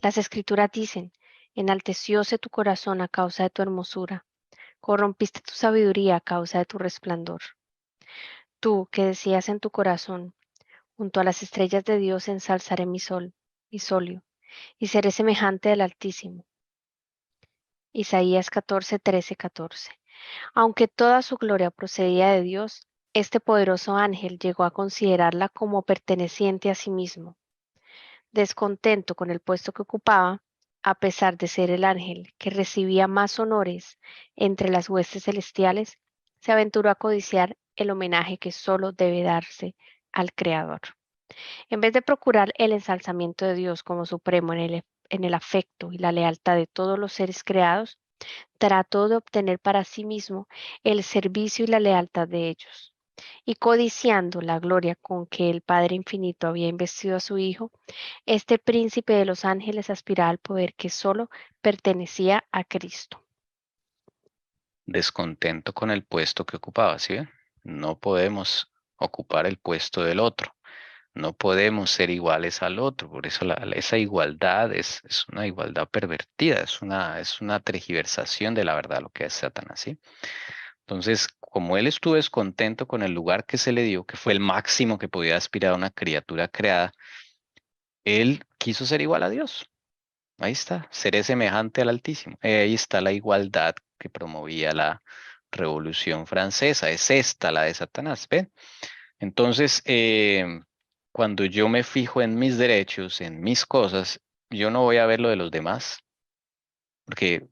S2: Las escrituras dicen, enaltecióse tu corazón a causa de tu hermosura, corrompiste tu sabiduría a causa de tu resplandor. Tú que decías en tu corazón, junto a las estrellas de Dios ensalzaré mi solio, y seré semejante al Altísimo. Isaías 14, 13, 14. Aunque toda su gloria procedía de Dios, este poderoso ángel llegó a considerarla como perteneciente a sí mismo. Descontento con el puesto que ocupaba, a pesar de ser el ángel que recibía más honores entre las huestes celestiales, se aventuró a codiciar el homenaje que solo debe darse al Creador. En vez de procurar el ensalzamiento de Dios como supremo en el afecto y la lealtad de todos los seres creados, trató de obtener para sí mismo el servicio y la lealtad de ellos. Y codiciando la gloria con que el Padre Infinito había investido a su Hijo, este príncipe de los ángeles aspiraba al poder que solo pertenecía a Cristo.
S1: Descontento con el puesto que ocupaba, ¿sí ven? No podemos ocupar el puesto del otro. No podemos ser iguales al otro. Por eso esa igualdad es una igualdad pervertida, es una tergiversación de la verdad lo que es Satanás, ¿sí? Entonces, como él estuvo descontento con el lugar que se le dio, que fue el máximo que podía aspirar a una criatura creada, él quiso ser igual a Dios. Ahí está, seré semejante al Altísimo. Ahí está la igualdad que promovía la Revolución Francesa. Es esta la de Satanás, ¿ven? Entonces, cuando yo me fijo en mis derechos, en mis cosas, yo no voy a ver lo de los demás, porque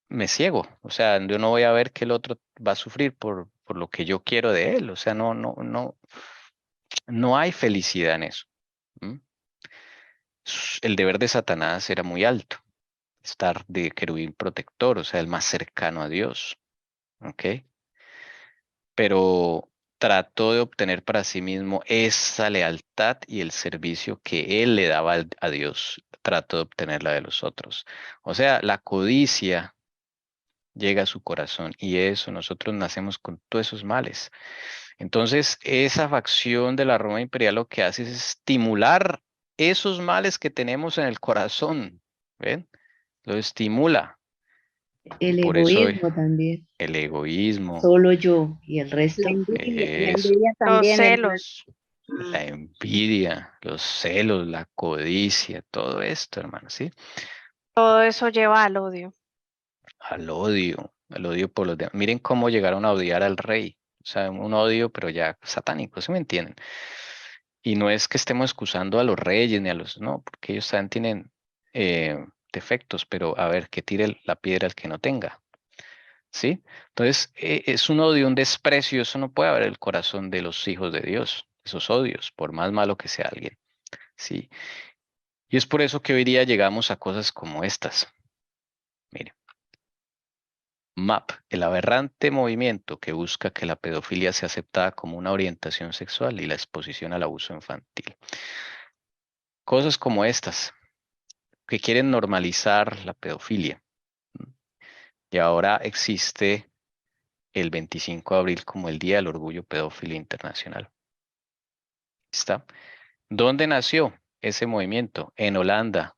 S1: me ciego. O sea, yo no voy a ver que el otro va a sufrir por lo que yo quiero de él. O sea, no hay felicidad en eso. ¿M? El deber de Satanás era muy alto, estar de querubín protector, o sea, el más cercano a Dios. ¿Ok? Pero trató de obtener para sí mismo esa lealtad y el servicio que él le daba a Dios. Trató de obtenerla de los otros. O sea, la codicia llega a su corazón y eso nosotros nacemos con todos esos males. Entonces, esa facción de la Roma imperial lo que hace es estimular esos males que tenemos en el corazón. ¿Ven? Lo estimula.
S3: El
S1: Por eso
S3: egoísmo también.
S1: el egoísmo,
S3: Solo yo y el resto.
S7: La
S1: es
S7: envidia
S2: Los
S7: también, hermano.
S2: celos.
S1: la envidia, los celos, la codicia, todo esto, hermano, ¿sí?
S2: Todo eso lleva al odio.
S1: Al odio por los demás. Miren cómo llegaron a odiar al rey. O sea, un odio, pero ya satánico, ¿sí me entienden? Y no es que estemos excusando a los reyes ni a los, no, porque ellos también tienen defectos, pero a ver, que tire la piedra al que no tenga, ¿sí? Entonces, es un odio, un desprecio, eso no puede haber en el corazón de los hijos de Dios, esos odios, por más malo que sea alguien, ¿sí? Y es por eso que hoy día llegamos a cosas como estas. Mire. MAP, el aberrante movimiento que busca que la pedofilia sea aceptada como una orientación sexual y la exposición al abuso infantil. Cosas como estas, que quieren normalizar la pedofilia. Y ahora existe el 25 de abril como el Día del Orgullo Pedófilo Internacional. ¿Está? ¿Dónde nació ese movimiento? En Holanda.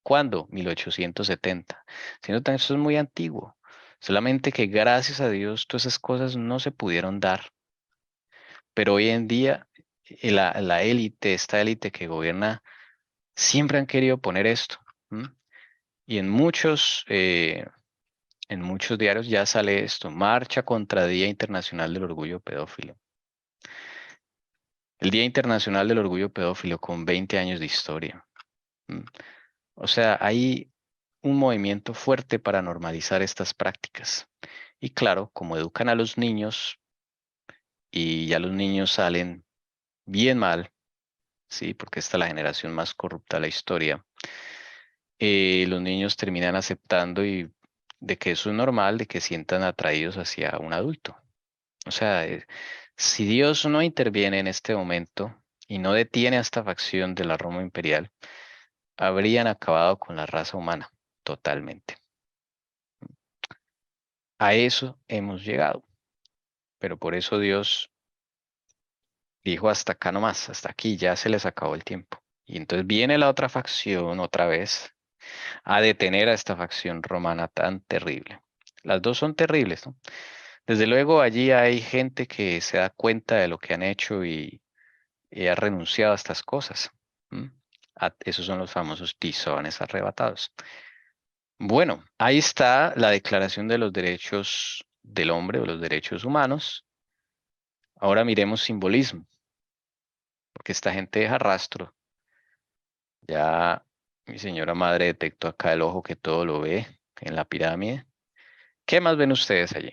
S1: ¿Cuándo? 1870. Si no, eso es muy antiguo. Solamente que gracias a Dios todas esas cosas no se pudieron dar. Pero hoy en día la élite, esta élite que gobierna, siempre han querido poner esto. Y en muchos diarios ya sale esto, marcha contra Día Internacional del Orgullo Pedófilo. El Día Internacional del Orgullo Pedófilo con 20 años de historia. O sea, hay un movimiento fuerte para normalizar estas prácticas. Y claro, como educan a los niños y ya los niños salen bien mal, sí, porque esta es la generación más corrupta de la historia, los niños terminan aceptando y de que eso es normal, de que sientan atraídos hacia un adulto. O sea, si Dios no interviene en este momento y no detiene a esta facción de la Roma imperial, habrían acabado con la raza humana totalmente. A eso hemos llegado. Pero por eso Dios dijo hasta acá nomás, hasta aquí, ya se les acabó el tiempo. Y entonces viene la otra facción otra vez a detener a esta facción romana tan terrible. Las dos son terribles, ¿no? Desde luego allí hay gente que se da cuenta de lo que han hecho y ha renunciado a estas cosas. Esos son los famosos tizones arrebatados. Bueno, ahí está la Declaración de los Derechos del Hombre o los Derechos Humanos. Ahora miremos simbolismo, porque esta gente deja rastro. Ya mi señora madre detectó acá el ojo que todo lo ve en la pirámide. ¿Qué más ven ustedes allí?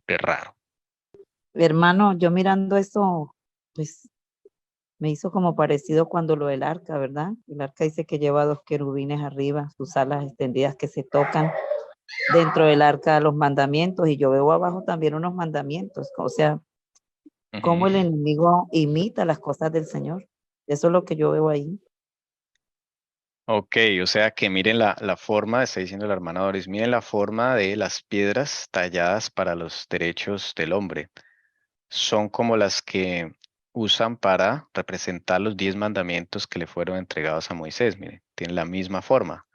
S1: Qué raro.
S6: Hermano, yo mirando esto, pues me hizo como parecido cuando lo del arca, ¿verdad? El arca dice que lleva 2 querubines arriba, sus alas extendidas que se tocan dentro del arca los mandamientos, y yo veo abajo también unos mandamientos, o sea, cómo el enemigo imita las cosas del Señor. Eso es lo que yo veo ahí.
S1: Ok, o sea que miren la forma, está diciendo la hermana Doris, miren la forma de las piedras talladas para los derechos del hombre. Son como las que usan para representar los 10 mandamientos que le fueron entregados a Moisés. Miren, tienen la misma forma.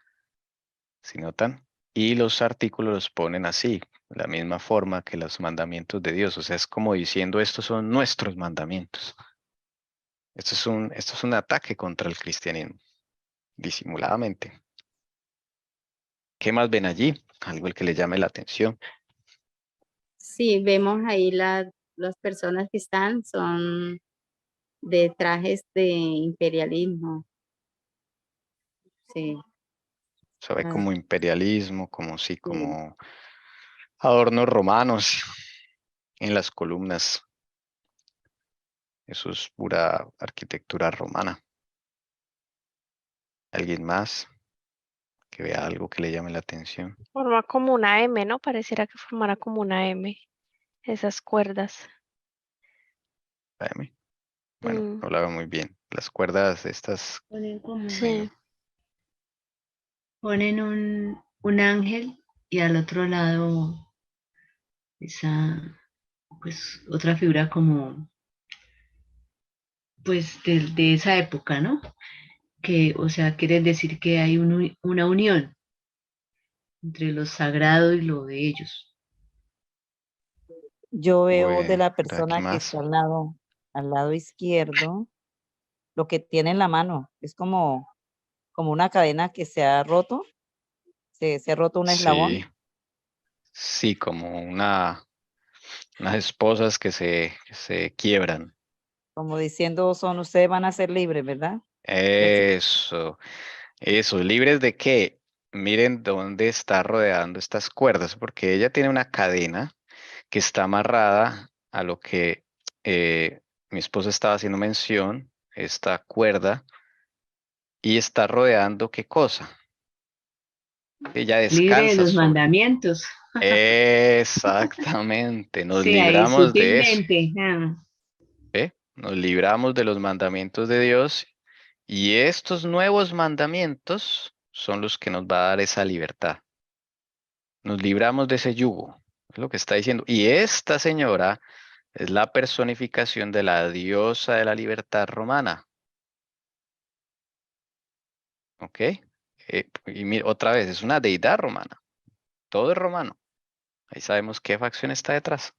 S1: ¿Sí notan? Y los artículos los ponen así, la misma forma que los mandamientos de Dios. O sea, es como diciendo, estos son nuestros mandamientos. Esto es un ataque contra el cristianismo, disimuladamente. ¿Qué más ven allí? Algo el que le llame la atención.
S7: Sí, vemos ahí las personas que son de trajes de imperialismo. Sí.
S1: Se ve
S7: Ah,
S1: como imperialismo, como sí, como adornos romanos en las columnas. Eso es pura arquitectura romana. ¿Alguien más que vea algo que le llame la atención?
S2: Forma como una M, ¿no? Pareciera que formara como una M, esas cuerdas.
S1: Espérame. Bueno, no la veo muy bien. Las cuerdas estas.
S3: Ponen como,
S2: Sí.
S3: ponen un ángel y al otro lado esa, pues, otra figura como, pues, de esa época, ¿no? Que, o sea, quieren decir que hay una unión entre lo sagrado y lo de ellos.
S6: Yo veo de
S1: Bueno,
S6: la
S1: pero aquí
S6: persona que
S1: más.
S6: está al lado izquierdo, lo que tiene en la mano. Es como una cadena que se ha roto, se ha roto un
S1: Sí,
S6: eslabón.
S1: sí, como unas esposas que se quiebran.
S6: Como diciendo, ustedes van a ser libres, ¿verdad?
S1: Eso, ¿libres de qué? Miren dónde está rodeando estas cuerdas, porque ella tiene una cadena que está amarrada a lo que mi esposa estaba haciendo mención, esta cuerda, y está rodeando ¿qué cosa? Ella
S3: Libre de
S1: descansa
S3: los
S1: sobre.
S3: mandamientos.
S1: Exactamente, nos
S3: Sí, ahí
S1: libramos de eso.
S3: sutilmente.
S1: Nos libramos de los mandamientos de Dios y estos nuevos mandamientos son los que nos va a dar esa libertad. Nos libramos de ese yugo, es lo que está diciendo. Y esta señora es la personificación de la diosa de la libertad romana. ¿Ok? Otra vez, es una deidad romana. Todo es romano. Ahí sabemos qué facción está detrás.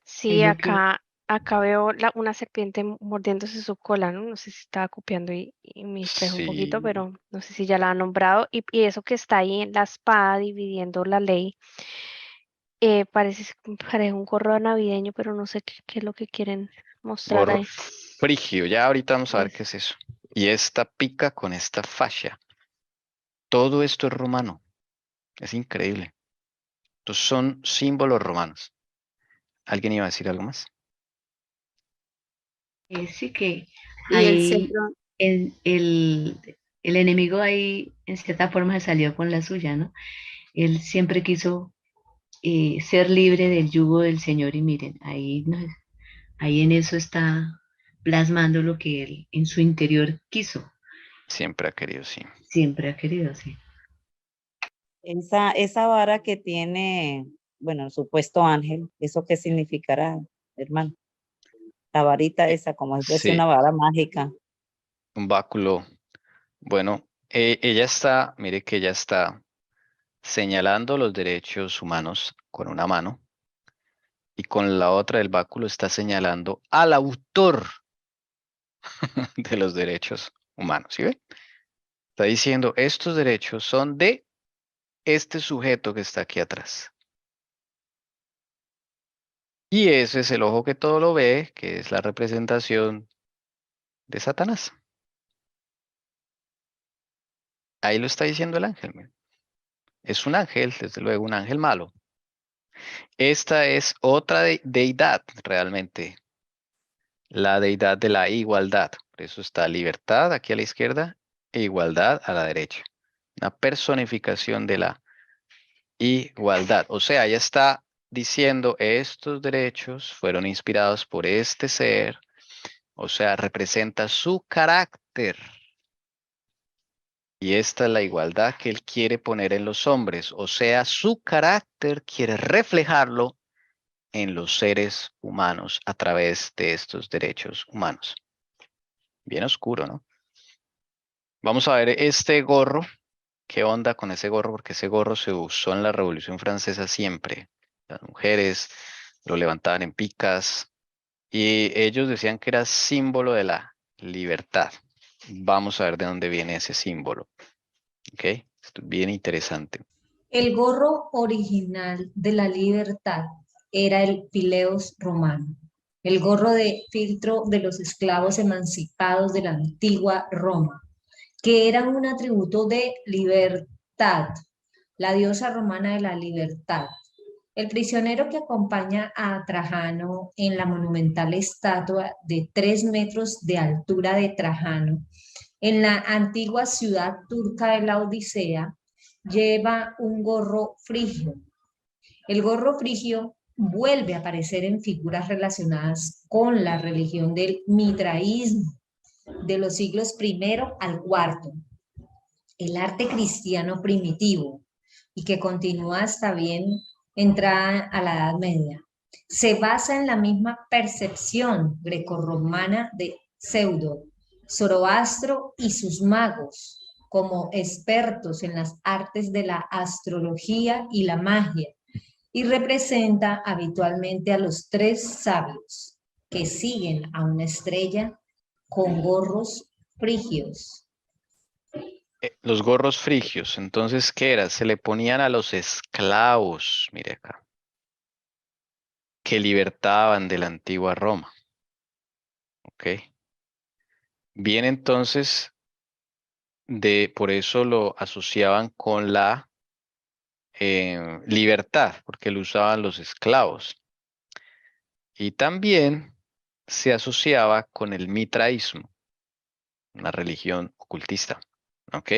S2: Sí,
S3: Lo que,
S2: acá acá veo una serpiente mordiéndose su cola, ¿no? No sé si estaba copiando y me distraje un poquito,
S1: Sí,
S2: pero no sé si ya la ha nombrado. Y eso que está ahí en la espada dividiendo la ley, parece un gorro navideño, pero no sé qué es lo que quieren mostrar
S1: gorro
S2: ahí.
S1: frigio. Ya ahorita vamos a ver
S2: Es-
S1: qué es eso. Y esta pica con esta fascia. Todo esto es romano. Es increíble. Estos son símbolos romanos. ¿Alguien iba a decir algo más?
S3: Sí que
S7: Y el
S3: ahí
S7: cetro,
S3: el enemigo ahí en cierta forma se salió con la suya, ¿no? Él siempre quiso ser libre del yugo del Señor y miren, ahí, ahí en eso está plasmando lo que él en su interior quiso,
S1: Siempre ha querido, sí.
S3: siempre ha querido, sí.
S6: Esa vara que tiene, bueno, el supuesto ángel, ¿eso qué significará, hermano? La varita
S1: Eh,
S6: esa, como si fuese
S1: Sí,
S6: una vara mágica.
S1: un báculo. Bueno, ella está, mire que ella está señalando los derechos humanos con una mano y con la otra del báculo está señalando al autor de los derechos humanos. ¿Sí ve? Está diciendo, estos derechos son de este sujeto que está aquí atrás. Y ese es el ojo que todo lo ve, que es la representación de Satanás. Ahí lo está diciendo el ángel. Mire. Es un ángel, desde luego, un ángel malo. Esta es otra deidad realmente, la deidad de la igualdad. Por eso está libertad aquí a la izquierda e igualdad a la derecha. Una personificación de la igualdad. O sea, ya está diciendo estos derechos fueron inspirados por este ser. O sea, representa su carácter. Y esta es la igualdad que él quiere poner en los hombres. O sea, su carácter quiere reflejarlo en los seres humanos a través de estos derechos humanos. Bien oscuro, ¿no? Vamos a ver este gorro. ¿Qué onda con ese gorro? Porque ese gorro se usó en la Revolución Francesa siempre. Las mujeres lo levantaban en picas y ellos decían que era símbolo de la libertad. Vamos a ver de dónde viene ese símbolo. ¿Ok? Esto es bien interesante.
S4: El gorro original de la libertad era el pileus romano, el gorro de filtro de los esclavos emancipados de la antigua Roma, que era un atributo de libertad, la diosa romana de la libertad. El prisionero que acompaña a Trajano en la monumental estatua de 3 metros de altura de Trajano en la antigua ciudad turca de la Odisea, lleva un gorro frigio. El gorro frigio vuelve a aparecer en figuras relacionadas con la religión del mitraísmo de los siglos I al IV, el arte cristiano primitivo y que continúa hasta bien entrada a la Edad Media. Se basa en la misma percepción grecorromana de Pseudo, Zoroastro y sus magos como expertos en las artes de la astrología y la magia, y representa habitualmente a los 3 sabios que siguen a una estrella con gorros frigios.
S1: Los gorros frigios, entonces, ¿qué era? Se le ponían a los esclavos, mire acá, que libertaban de la antigua Roma. ¿Ok? Bien, entonces, por eso lo asociaban con la libertad, porque lo usaban los esclavos. Y también se asociaba con el mitraísmo, una religión ocultista. ¿Ok?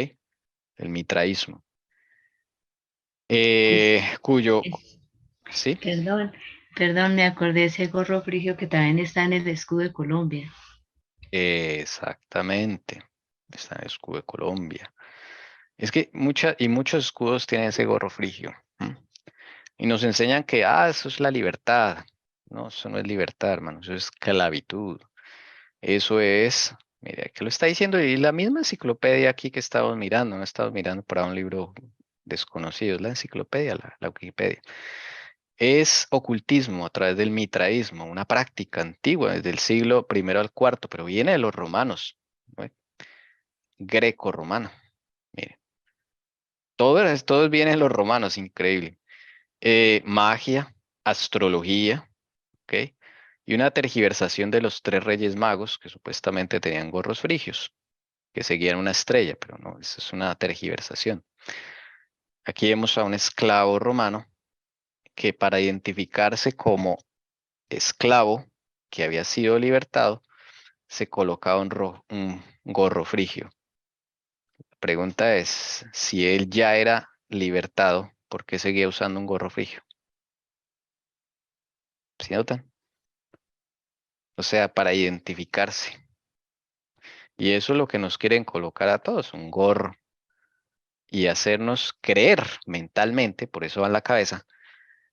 S1: El mitraísmo. Cuyo, ¿sí?
S3: Perdón, me acordé de ese gorro frigio que también está en el escudo de Colombia.
S1: Exactamente. Está en el escudo de Colombia. Es que muchos escudos tienen ese gorro frigio. ¿M? Y nos enseñan que, eso es la libertad. No, eso no es libertad, hermano. Eso es esclavitud. Eso es, mira, que lo está diciendo y la misma enciclopedia aquí que estamos mirando. No estamos mirando para un libro desconocido. Es la enciclopedia, la Wikipedia. Es ocultismo a través del mitraísmo, una práctica antigua desde el siglo I al IV, pero viene de los romanos, ¿no? Greco-romano. Mire, todo viene de los romanos, increíble. Magia, astrología, ¿ok? Y una tergiversación de los 3 reyes magos que supuestamente tenían gorros frigios, que seguían una estrella, pero no, eso es una tergiversación. Aquí vemos a un esclavo romano que para identificarse como esclavo que había sido libertado, se colocaba un gorro frigio. La pregunta es, si él ya era libertado, ¿por qué seguía usando un gorro frigio? ¿Sí notan? O sea, para identificarse. Y eso es lo que nos quieren colocar a todos, un gorro. Y hacernos creer mentalmente, por eso va en la cabeza,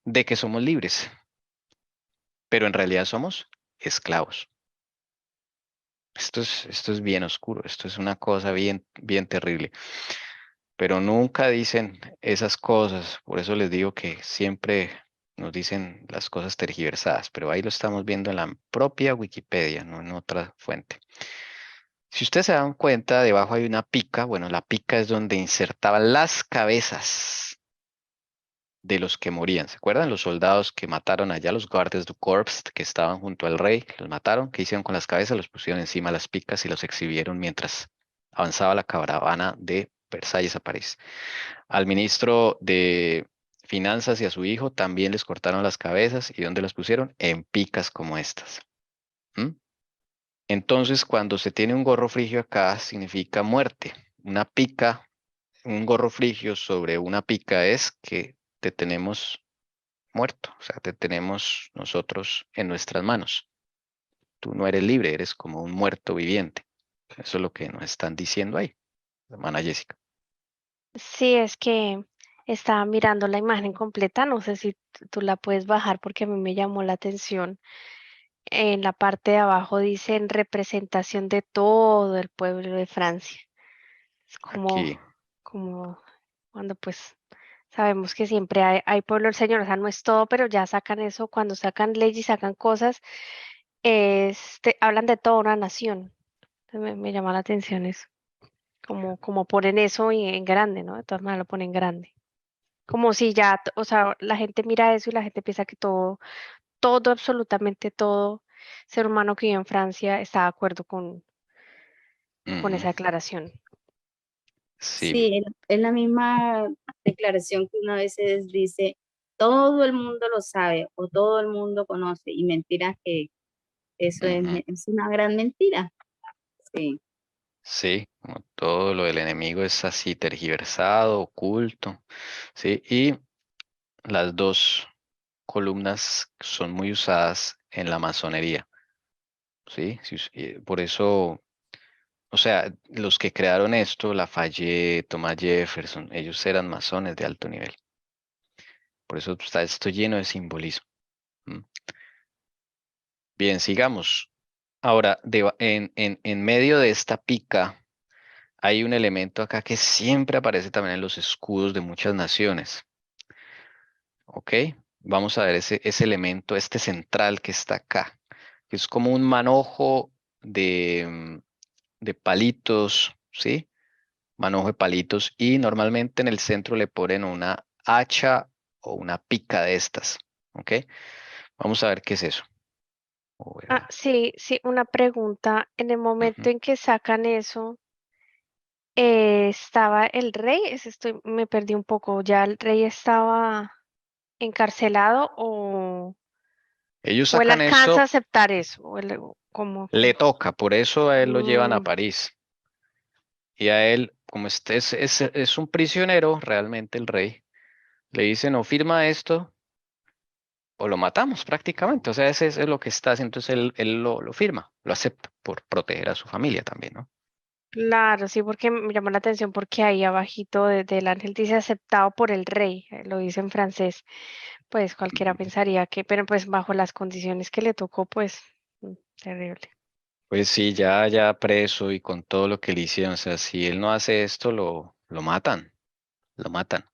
S1: de que somos libres. Pero en realidad somos esclavos. Esto es bien oscuro, esto es una cosa bien, bien terrible. Pero nunca dicen esas cosas, por eso les digo que siempre nos dicen las cosas tergiversadas, pero ahí lo estamos viendo en la propia Wikipedia, no en otra fuente. Si ustedes se dan cuenta, debajo hay una pica, bueno, la pica es donde insertaban las cabezas de los que morían. ¿Se acuerdan? Los soldados que mataron allá, los guardias du corps que estaban junto al rey, los mataron. ¿Qué hicieron con las cabezas? Los pusieron encima de las picas y los exhibieron mientras avanzaba la caravana de Versalles a París. Al ministro de Finanzas y a su hijo también les cortaron las cabezas. ¿Y dónde las pusieron? En picas como estas. ¿Mm? Entonces, cuando se tiene un gorro frigio acá, significa muerte. Una pica, un gorro frigio sobre una pica es que te tenemos muerto, o sea, te tenemos nosotros en nuestras manos. Tú no eres libre, eres como un muerto viviente. Eso es lo que nos están diciendo ahí, hermana Jessica.
S2: Sí, es que estaba mirando la imagen completa, no sé si tú la puedes bajar porque a mí me llamó la atención. En la parte de abajo dice en representación de todo el pueblo de Francia. Es
S1: Aquí,
S2: como cuando pues sabemos que siempre hay pueblo del Señor, o sea, no es todo, pero ya sacan eso, cuando sacan leyes, sacan cosas, hablan de toda una nación. Entonces me llama la atención eso, como ponen eso en grande, ¿no? De todas maneras lo ponen grande. Como si ya, o sea, la gente mira eso y la gente piensa que todo, absolutamente todo ser humano que vive en Francia está de acuerdo con
S1: ujú,
S2: esa declaración.
S1: sí,
S7: Sí, es la misma declaración que una vez dice, todo el mundo lo sabe o todo el mundo conoce, y mentira que eso
S1: ujú,
S7: es una gran mentira. Sí,
S1: sí, como todo lo del enemigo es así tergiversado, oculto, sí, y las 2 columnas son muy usadas en la masonería, sí, por eso. O sea, los que crearon esto, Lafayette, Thomas Jefferson, ellos eran masones de alto nivel. Por eso está esto lleno de simbolismo. ¿Mm? Bien, sigamos. Ahora, en medio de esta pica hay un elemento acá que siempre aparece también en los escudos de muchas naciones. ¿Ok? Vamos a ver ese elemento, este central que está acá, que es como un manojo de palitos, ¿sí? Manojo de palitos y normalmente en el centro le ponen una hacha o una pica de estas, ¿ok? Vamos a ver qué es eso.
S2: Sí, sí, una pregunta. En el
S1: Ujú.
S2: momento en que sacan eso, ¿estaba el rey? Me perdí un poco. ¿Ya el rey estaba encarcelado
S1: Ellos
S2: o él
S1: sacan
S2: alcanza a
S1: eso,
S2: aceptar eso? ¿O
S1: le toca, por eso a él lo llevan a
S2: Mm,
S1: París. Y a él, como este es un prisionero, realmente el rey, le dice, no firma esto o lo matamos prácticamente. O sea, ese es lo que está haciendo. Entonces él lo firma, lo acepta por proteger a su familia también, ¿no?
S2: claro, sí, porque me llamó la atención porque ahí abajito del ángel dice aceptado por el rey, lo dice en francés. Pues cualquiera
S1: Ujú.
S2: pensaría que, pero pues bajo las condiciones que le tocó, pues terrible.
S1: Pues sí, ya preso y con todo lo que le hicieron, o sea, si él no hace esto, lo matan, lo matan.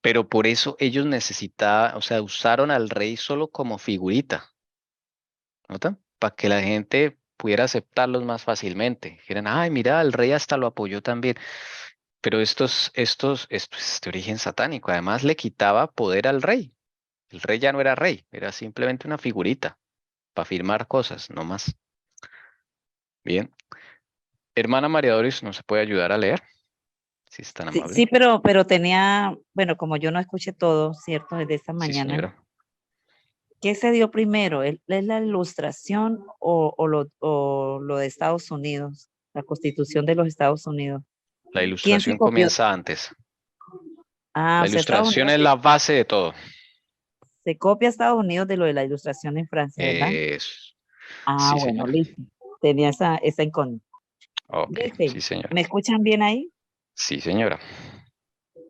S1: Pero por eso ellos necesitaban, o sea, usaron al rey solo como figurita, ¿notan? Para que la gente pudiera aceptarlos más fácilmente. Dijeran, ay, mira, el rey hasta lo apoyó también. Pero esto es de origen satánico. Además, le quitaba poder al rey. El rey ya no era rey, era simplemente una figurita para firmar cosas, no más. Bien. Hermana María Doris, ¿nos puede ayudar a leer? Si es tan
S6: Sí,
S1: amable.
S6: sí, pero tenía, bueno, como yo no escuché todo, ¿cierto? Desde esta
S1: Sí,
S6: mañana,
S1: señora.
S6: ¿qué se dio primero? ¿Es la ilustración o lo de Estados Unidos, la Constitución de los Estados Unidos?
S1: La
S6: ¿Quién se
S1: ilustración
S6: copió?
S1: comienza antes.
S6: Ah,
S1: La
S6: o sea, Estados
S1: ilustración
S6: Unidos
S1: es la base de todo.
S6: se copia a Estados Unidos de lo de la ilustración en Francia, ¿verdad?
S1: Eso.
S6: Ah,
S1: Sí,
S6: bueno,
S1: señora.
S6: listo. Tenía esa incógnita.
S1: Ok,
S6: Dice,
S1: sí, señora.
S6: ¿me escuchan bien ahí?
S1: Sí, señora.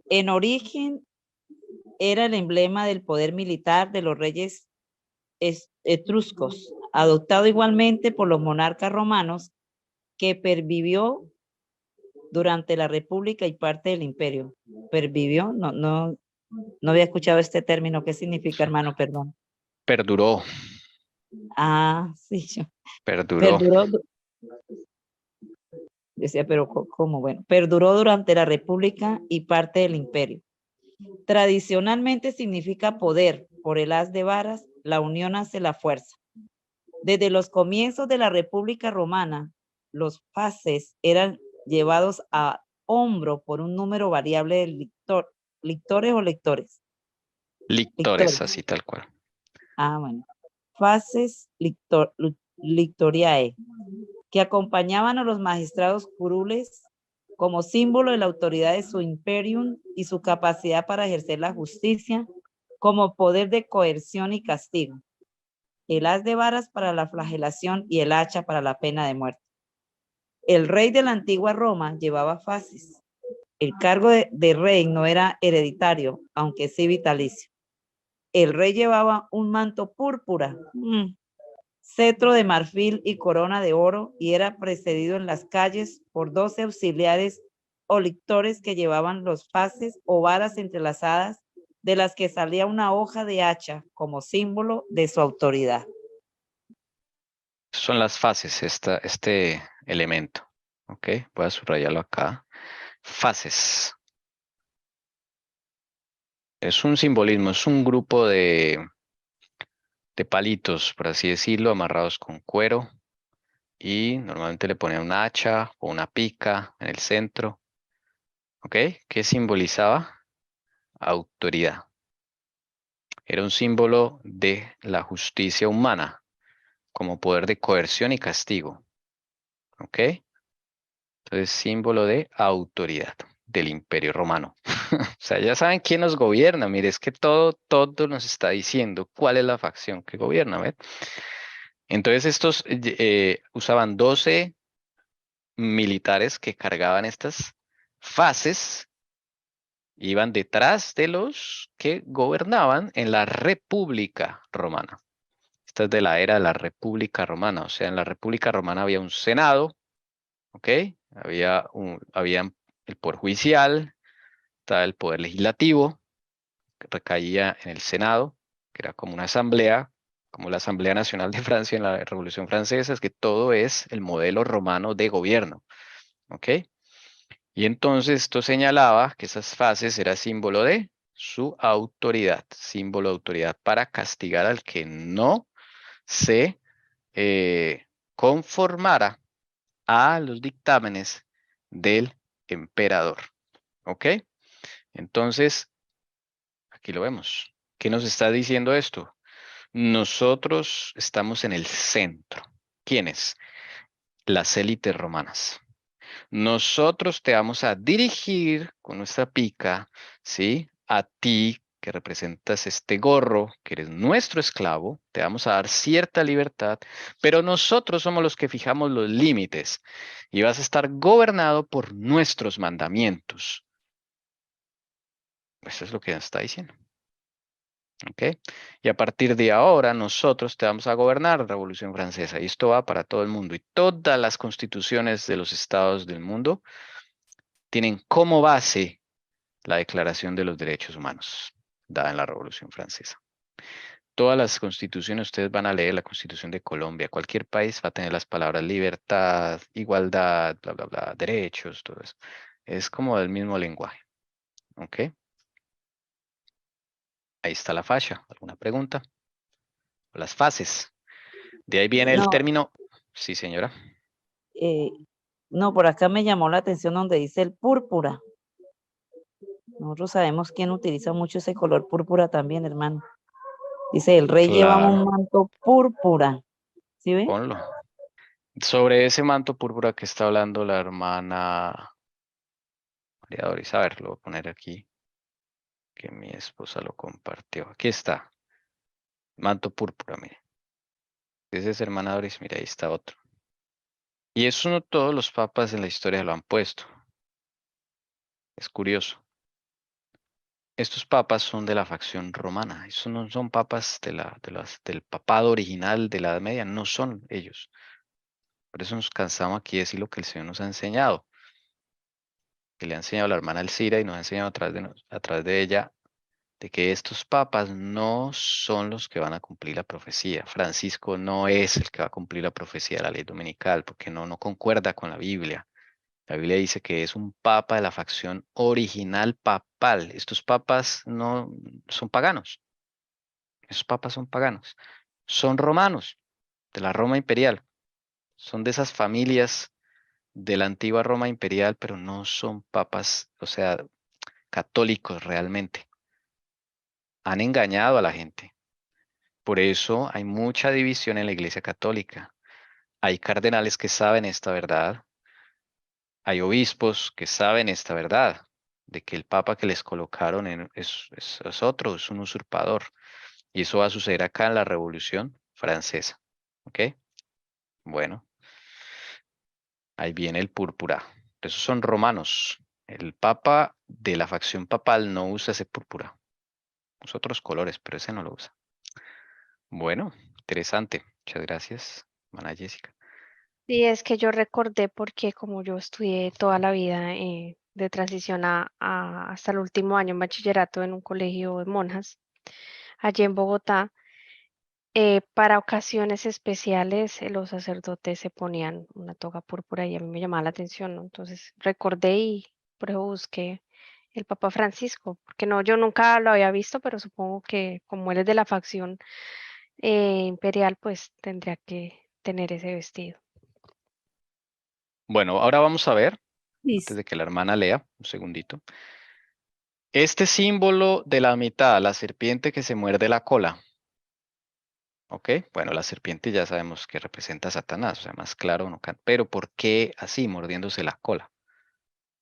S6: En origen era el emblema del poder militar de los reyes etruscos, adoptado igualmente por los monarcas romanos, que pervivió durante la República y parte del Imperio. ¿Pervivió? No había escuchado este término. ¿Qué significa, hermano? Perdón.
S1: Perduró,
S6: Ah, sí,
S1: perduró.
S6: perduró. Decía, pero ¿cómo? Bueno, perduró durante la República y parte del Imperio. Tradicionalmente significa poder. Por el haz de varas, la unión hace la fuerza. Desde los comienzos de la República Romana, los fases eran llevados a hombro por un número variable de lictores o lectores.
S1: Lictores,
S6: Lictores.
S1: así tal cual.
S6: Ah, bueno. Fases lictoriae, que acompañaban a los magistrados curules como símbolo de la autoridad de su imperium y su capacidad para ejercer la justicia como poder de coerción y castigo. El haz de varas para la flagelación y el hacha para la pena de muerte. El rey de la antigua Roma llevaba fases. El cargo de rey no era hereditario, aunque sí vitalicio. El rey llevaba un manto púrpura, cetro de marfil y corona de oro, y era precedido en las calles por 12 auxiliares o lictores que llevaban los fases o varas entrelazadas, de las que salía una hoja de hacha como símbolo de su autoridad.
S1: Son las fases, este elemento. Ok, voy a subrayarlo acá. Fases. Es un simbolismo, es un grupo de palitos, por así decirlo, amarrados con cuero. Y normalmente le ponían una hacha o una pica en el centro. ¿Ok? ¿Qué simbolizaba? Autoridad. Era un símbolo de la justicia humana, como poder de coerción y castigo. ¿Ok? Entonces, símbolo de autoridad del Imperio Romano. O sea, ya saben quién nos gobierna. Mire, es que todo nos está diciendo cuál es la facción que gobierna. ¿Ves? Entonces, estos usaban 12 militares que cargaban estas fases, iban detrás de los que gobernaban en la República Romana. Esta es de la era de la República Romana. O sea, en la República Romana había un Senado, ¿ok? Había el Poder Judicial, estaba el Poder Legislativo, que recaía en el Senado, que era como una asamblea, como la Asamblea Nacional de Francia en la Revolución Francesa, es que todo es el modelo romano de gobierno, ¿ok? Y entonces esto señalaba que esas fases era símbolo de su autoridad, símbolo de autoridad para castigar al que no se conformara a los dictámenes del emperador. ¿Ok? Entonces, aquí lo vemos. ¿Qué nos está diciendo esto? Nosotros estamos en el centro. ¿Quiénes? Las élites romanas. Nosotros te vamos a dirigir con nuestra pica, ¿sí? A ti que representas este gorro, que eres nuestro esclavo, te vamos a dar cierta libertad, pero nosotros somos los que fijamos los límites y vas a estar gobernado por nuestros mandamientos. Eso es lo que nos está diciendo. ¿Ok? Y a partir de ahora nosotros te vamos a gobernar, Revolución Francesa, y esto va para todo el mundo. Y todas las constituciones de los estados del mundo tienen como base la Declaración de los Derechos Humanos, dada en la Revolución Francesa. Todas las constituciones, ustedes van a leer la Constitución de Colombia, cualquier país va a tener las palabras libertad, igualdad, bla, bla, bla, derechos, todo eso. Es como del mismo lenguaje. ¿Ok? Ahí está la fascia. ¿Alguna pregunta? Las fases. De ahí viene el
S6: No,
S1: término. Sí, señora.
S6: no, por acá me llamó la atención donde dice el púrpura. Nosotros sabemos quién utiliza mucho ese color púrpura también, hermano. Dice, el rey llevaba un
S1: Claro,
S6: manto púrpura. ¿Sí ve?
S1: ponlo. Sobre ese manto púrpura que está hablando la hermana María Doris. A ver, lo voy a poner aquí, que mi esposa lo compartió. Aquí está. Manto púrpura, mire. Ese es hermana Doris, mira, ahí está otro. Y eso no todos los papas en la historia lo han puesto. Es curioso. Estos papas son de la facción romana. Estos no son papas del papado original de la Edad Media. No son ellos. Por eso nos cansamos aquí de decir lo que el Señor nos ha enseñado. Que le ha enseñado la hermana Elcira y nos ha enseñado a través de ella de que estos papas no son los que van a cumplir la profecía. Francisco no es el que va a cumplir la profecía de la ley dominical porque no concuerda con la Biblia. La Biblia dice que es un papa de la facción original papal. Estos papas no son paganos. Esos papas son paganos. Son romanos, de la Roma imperial. Son de esas familias de la antigua Roma imperial, pero no son papas, o sea, católicos realmente. Han engañado a la gente. Por eso hay mucha división en la Iglesia Católica. Hay cardenales que saben esta verdad. Hay obispos que saben esta verdad, de que el papa que les colocaron es otro, es un usurpador. Y eso va a suceder acá en la Revolución Francesa. ¿Ok? Bueno, ahí viene el púrpura. Esos son romanos. El papa de la facción papal no usa ese púrpura. Usa otros colores, pero ese no lo usa. Bueno, interesante. Muchas gracias, hermana Jessica.
S2: Sí, es que yo recordé porque como yo estudié toda la vida de transición hasta el último año en bachillerato en un colegio de monjas, allí en Bogotá, para ocasiones especiales los sacerdotes se ponían una toga púrpura y a mí me llamaba la atención, ¿no? Entonces recordé y por eso busqué el Papa Francisco, porque no, yo nunca lo había visto, pero supongo que como él es de la facción imperial, pues tendría que tener ese vestido.
S1: Bueno, ahora vamos a ver, antes
S7: Dice,
S1: de que la hermana lea, un segundito. Este símbolo de la mitad, la serpiente que se muerde la cola. ¿Ok? Bueno, la serpiente ya sabemos que representa a Satanás, o sea, más claro no can. Pero ¿por qué así, mordiéndose la cola?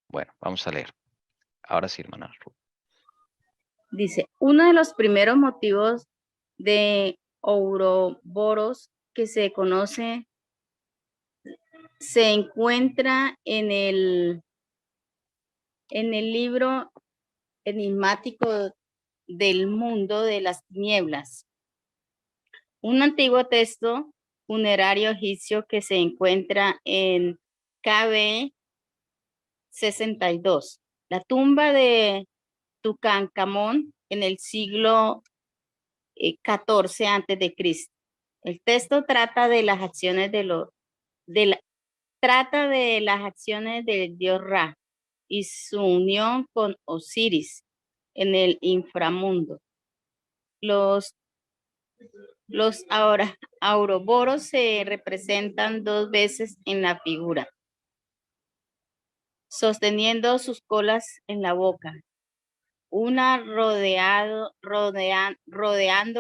S1: Bueno, vamos a leer. Ahora sí, hermana Ruth.
S7: dice, uno de los primeros motivos de Ouroboros que se conoce se encuentra en el libro enigmático del mundo de las tinieblas, un antiguo texto funerario egipcio que se encuentra en KB 62, la tumba de Tutankamón en el siglo XIV a.C. El texto trata de las acciones las acciones del dios Ra y su unión con Osiris en el inframundo. Los Ouroboros se representan dos veces en la figura, sosteniendo sus colas en la boca, una rodeando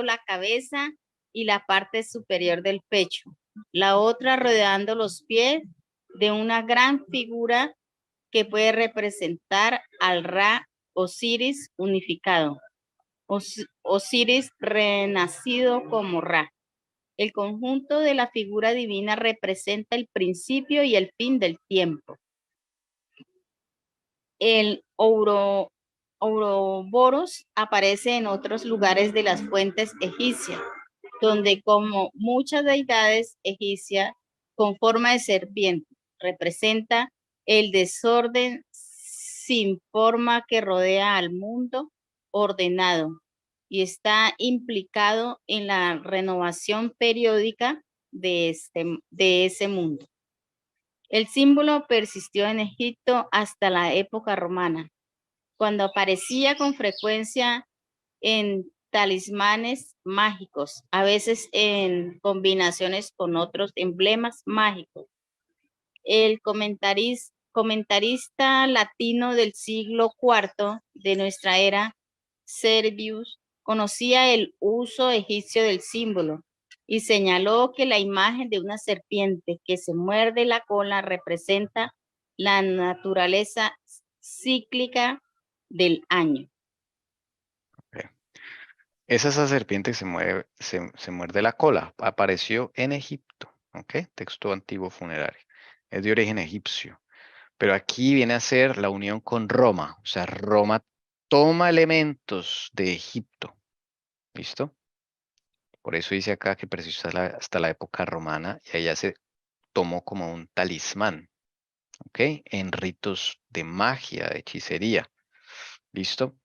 S7: la cabeza y la parte superior del pecho, la otra rodeando los pies de una gran figura que puede representar al Ra Osiris unificado, Osiris renacido como Ra. El conjunto de la figura divina representa el principio y el fin del tiempo. El Ouroboros aparece en otros lugares de las fuentes egipcias, donde como muchas deidades egipcias con forma de serpiente, representa el desorden sin forma que rodea al mundo ordenado y está implicado en la renovación periódica de ese mundo. El símbolo persistió en Egipto hasta la época romana, cuando aparecía con frecuencia en talismanes mágicos, a veces en combinaciones con otros emblemas mágicos. El comentarista latino del siglo IV de nuestra era, Servius, conocía el uso egipcio del símbolo y señaló que la imagen de una serpiente que se muerde la cola representa la naturaleza cíclica del año.
S1: Esa serpiente que se muerde la cola. Apareció en Egipto. ¿Ok? Texto antiguo funerario. Es de origen egipcio. Pero aquí viene a ser la unión con Roma. O sea, Roma toma elementos de Egipto. ¿Listo? Por eso dice acá que persistió hasta la época romana y allá se tomó como un talismán. ¿Ok? En ritos de magia, de hechicería. ¿Listo?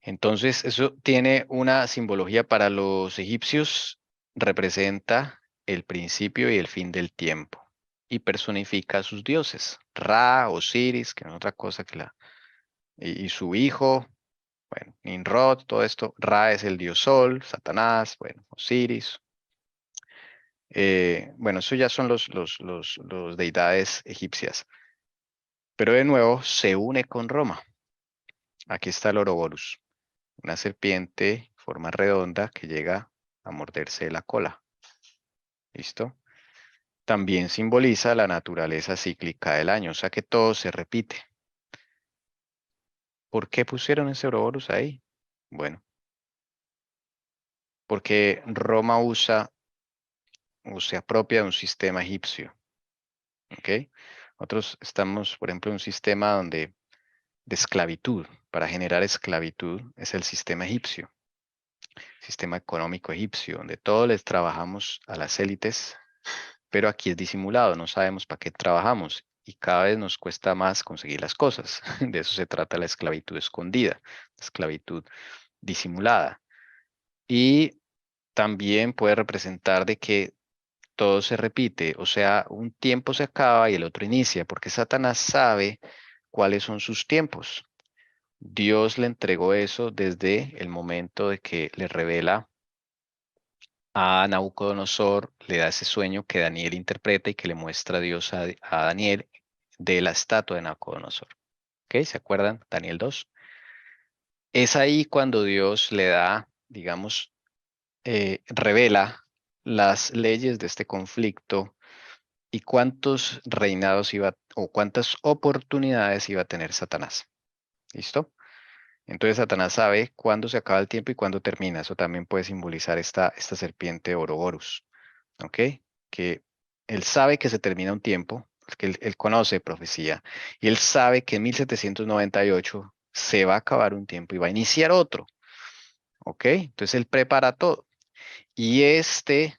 S1: Entonces, eso tiene una simbología para los egipcios, representa el principio y el fin del tiempo y personifica a sus dioses, Ra, Osiris, que no es otra cosa que y su hijo, bueno, Nimrod, todo esto. Ra es el dios sol, Satanás, bueno, Osiris. Bueno, eso ya son los deidades egipcias. Pero de nuevo se une con Roma. Aquí está el Ouroboros. Una serpiente, forma redonda, que llega a morderse la cola. ¿Listo? También simboliza la naturaleza cíclica del año, o sea que todo se repite. ¿Por qué pusieron ese Ouroboros ahí? Bueno, porque Roma usa o se apropia de un sistema egipcio. ¿Ok? Nosotros estamos, por ejemplo, en un sistema de esclavitud. Para generar esclavitud es el sistema egipcio. Sistema económico egipcio, donde todos les trabajamos a las élites, pero aquí es disimulado, no sabemos para qué trabajamos y cada vez nos cuesta más conseguir las cosas. De eso se trata la esclavitud escondida, la esclavitud disimulada. Y también puede representar de que todo se repite, o sea, un tiempo se acaba y el otro inicia, porque Satanás sabe cuáles son sus tiempos. Dios le entregó eso desde el momento de que le revela a Nabucodonosor, le da ese sueño que Daniel interpreta y que le muestra a Dios a Daniel de la estatua de Nabucodonosor. ¿Ok? ¿Se acuerdan? Daniel 2. Es ahí cuando Dios le da, digamos, revela las leyes de este conflicto y cuántos reinados iba o cuántas oportunidades iba a tener Satanás. ¿Listo? Entonces Satanás sabe cuándo se acaba el tiempo y cuándo termina. Eso también puede simbolizar esta serpiente Ouroboros. ¿Ok? Que él sabe que se termina un tiempo, que él conoce profecía, y él sabe que en 1798 se va a acabar un tiempo y va a iniciar otro. ¿Ok? Entonces él prepara todo. Y este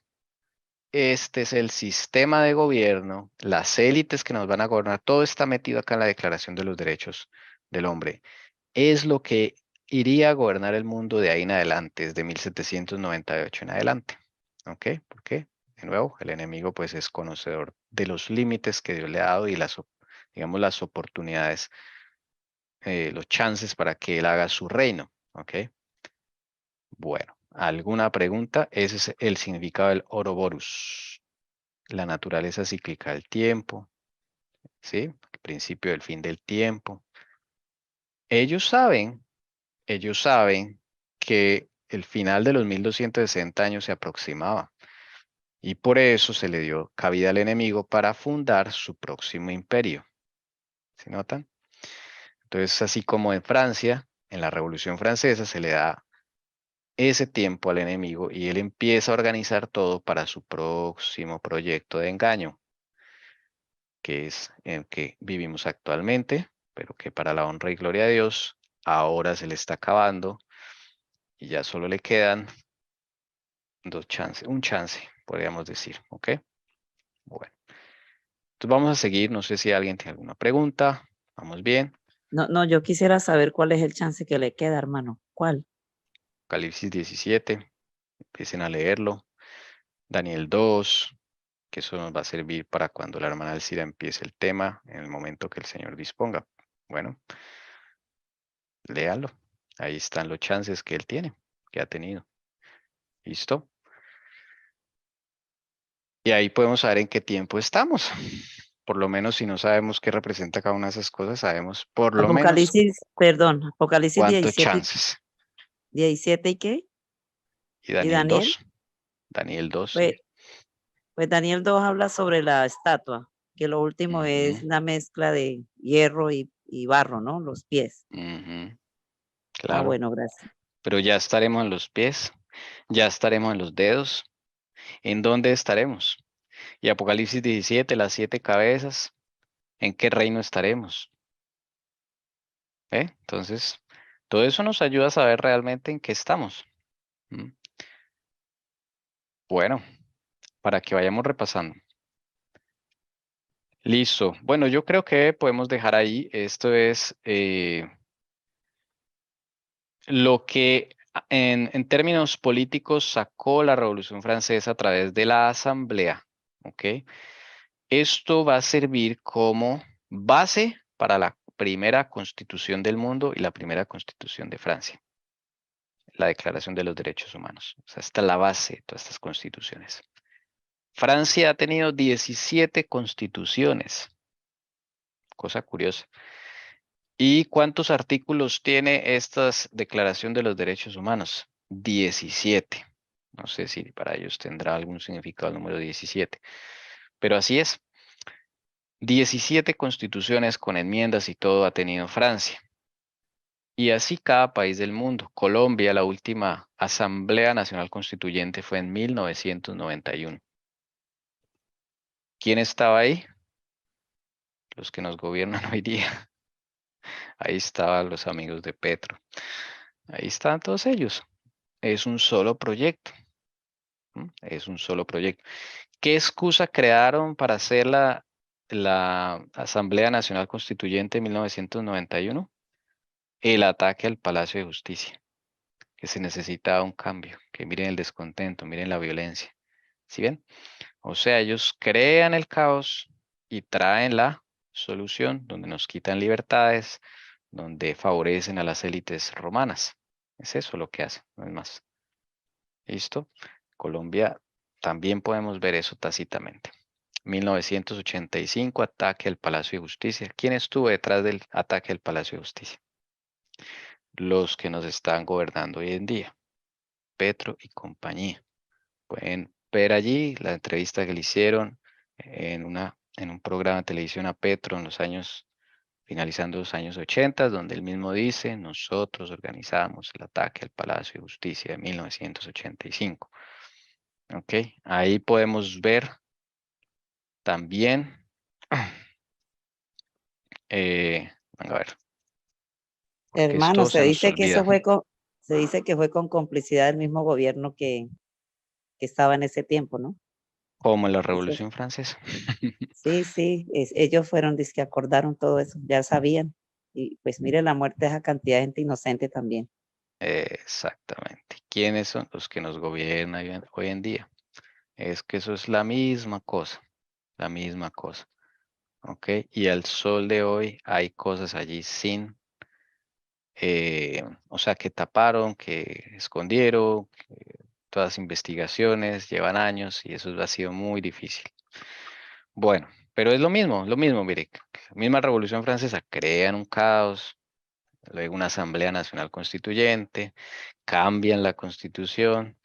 S1: es el sistema de gobierno, las élites que nos van a gobernar, todo está metido acá en la Declaración de los Derechos del Hombre. Es lo que iría a gobernar el mundo de ahí en adelante, desde 1798 en adelante. ¿Ok? ¿Por qué? De nuevo, el enemigo pues es conocedor de los límites que Dios le ha dado y digamos, las oportunidades, los chances para que él haga su reino. ¿Ok? Bueno, ¿alguna pregunta? Ese es el significado del Ouroboros. La naturaleza cíclica del tiempo, ¿sí? El principio del fin del tiempo. Ellos saben que el final de los 1260 años se aproximaba y por eso se le dio cabida al enemigo para fundar su próximo imperio. ¿Se notan? Entonces, así como en Francia, en la Revolución Francesa, se le da ese tiempo al enemigo y él empieza a organizar todo para su próximo proyecto de engaño, que es el que vivimos actualmente, pero que para la honra y gloria de Dios, ahora se le está acabando y ya solo le quedan un chance, podríamos decir, ¿ok? Bueno, entonces vamos a seguir, no sé si alguien tiene alguna pregunta, vamos bien.
S6: No, yo quisiera saber cuál es el chance que le queda, hermano. ¿Cuál?
S1: Apocalipsis 17, empiecen a leerlo. Daniel 2, que eso nos va a servir para cuando la hermana Alcira empiece el tema, en el momento que el Señor disponga. Bueno, léalo. Ahí están los chances que él tiene, que ha tenido. ¿Listo? Y ahí podemos saber en qué tiempo estamos. Por lo menos si no sabemos qué representa cada una de esas cosas, sabemos por lo menos
S6: Apocalipsis
S1: cuántos
S6: 17,
S1: chances.
S6: 17 ¿y qué?
S1: Y
S6: ¿Y
S1: Daniel
S6: Daniel?
S1: 2. Daniel 2,
S6: Pues,
S1: sí.
S6: pues Daniel 2 habla sobre la estatua, que lo último es
S1: Ujú,
S6: una mezcla de hierro y barro, ¿no? Los pies.
S1: ujú,
S6: Ah,
S1: claro.
S6: bueno, gracias.
S1: Pero ya estaremos en los pies, ya estaremos en los dedos. ¿En dónde estaremos? Y Apocalipsis 17, las 7 cabezas, ¿en qué reino estaremos? Entonces, todo eso nos ayuda a saber realmente en qué estamos. ¿Mm? Bueno, para que vayamos repasando. Listo. Bueno, yo creo que podemos dejar ahí. Esto es lo que en términos políticos sacó la Revolución Francesa a través de la Asamblea. ¿Ok? Esto va a servir como base para la primera constitución del mundo y la primera constitución de Francia, la Declaración de los Derechos Humanos. O sea, esta es la base de todas estas constituciones. Francia ha tenido 17 constituciones, cosa curiosa. ¿Y cuántos artículos tiene esta Declaración de los Derechos Humanos? 17. No sé si para ellos tendrá algún significado el número 17, pero así es. 17 constituciones con enmiendas y todo ha tenido Francia. Y así cada país del mundo. Colombia, la última Asamblea Nacional Constituyente fue en 1991. ¿Quién estaba ahí? Los que nos gobiernan hoy día. Ahí estaban los amigos de Petro. Ahí están todos ellos. Es un solo proyecto. Es un solo proyecto. ¿Qué excusa crearon para hacer la Asamblea Nacional Constituyente en 1991? El ataque al Palacio de Justicia, que se necesitaba un cambio, que miren el descontento, miren la violencia. ¿Sí ven? O sea, ellos crean el caos y traen la solución donde nos quitan libertades, donde favorecen a las élites romanas. Es eso lo que hacen, no es más. ¿Listo? Colombia también podemos ver eso tácitamente. 1985, ataque al Palacio de Justicia. ¿Quién estuvo detrás del ataque al Palacio de Justicia? Los que nos están gobernando hoy en día, Petro y compañía. Pueden ver allí la entrevista que le hicieron en un programa de televisión a Petro en los años, finalizando los años 80, donde él mismo dice, nosotros organizamos el ataque al Palacio de Justicia de 1985. Ok, ahí podemos ver también, venga a ver, porque
S6: Hermano,
S1: esto se nos olvida,
S6: se dice que fue con complicidad del mismo gobierno que estaba en ese tiempo, ¿no?
S1: como en la
S6: Eso,
S1: Revolución Francesa.
S6: sí, ellos fueron, que acordaron todo eso, ya sabían. Y pues mire la muerte de esa cantidad de gente inocente también.
S1: Exactamente. ¿Quiénes son los que nos gobiernan hoy en día? Es que eso es la misma cosa, la misma cosa. ¿Ok? Y al sol de hoy hay cosas allí sin, o sea, que taparon, que escondieron, que todas las investigaciones llevan años y eso ha sido muy difícil. Bueno, pero es lo mismo, mire, la misma Revolución Francesa crean un caos, luego una Asamblea Nacional Constituyente, cambian la Constitución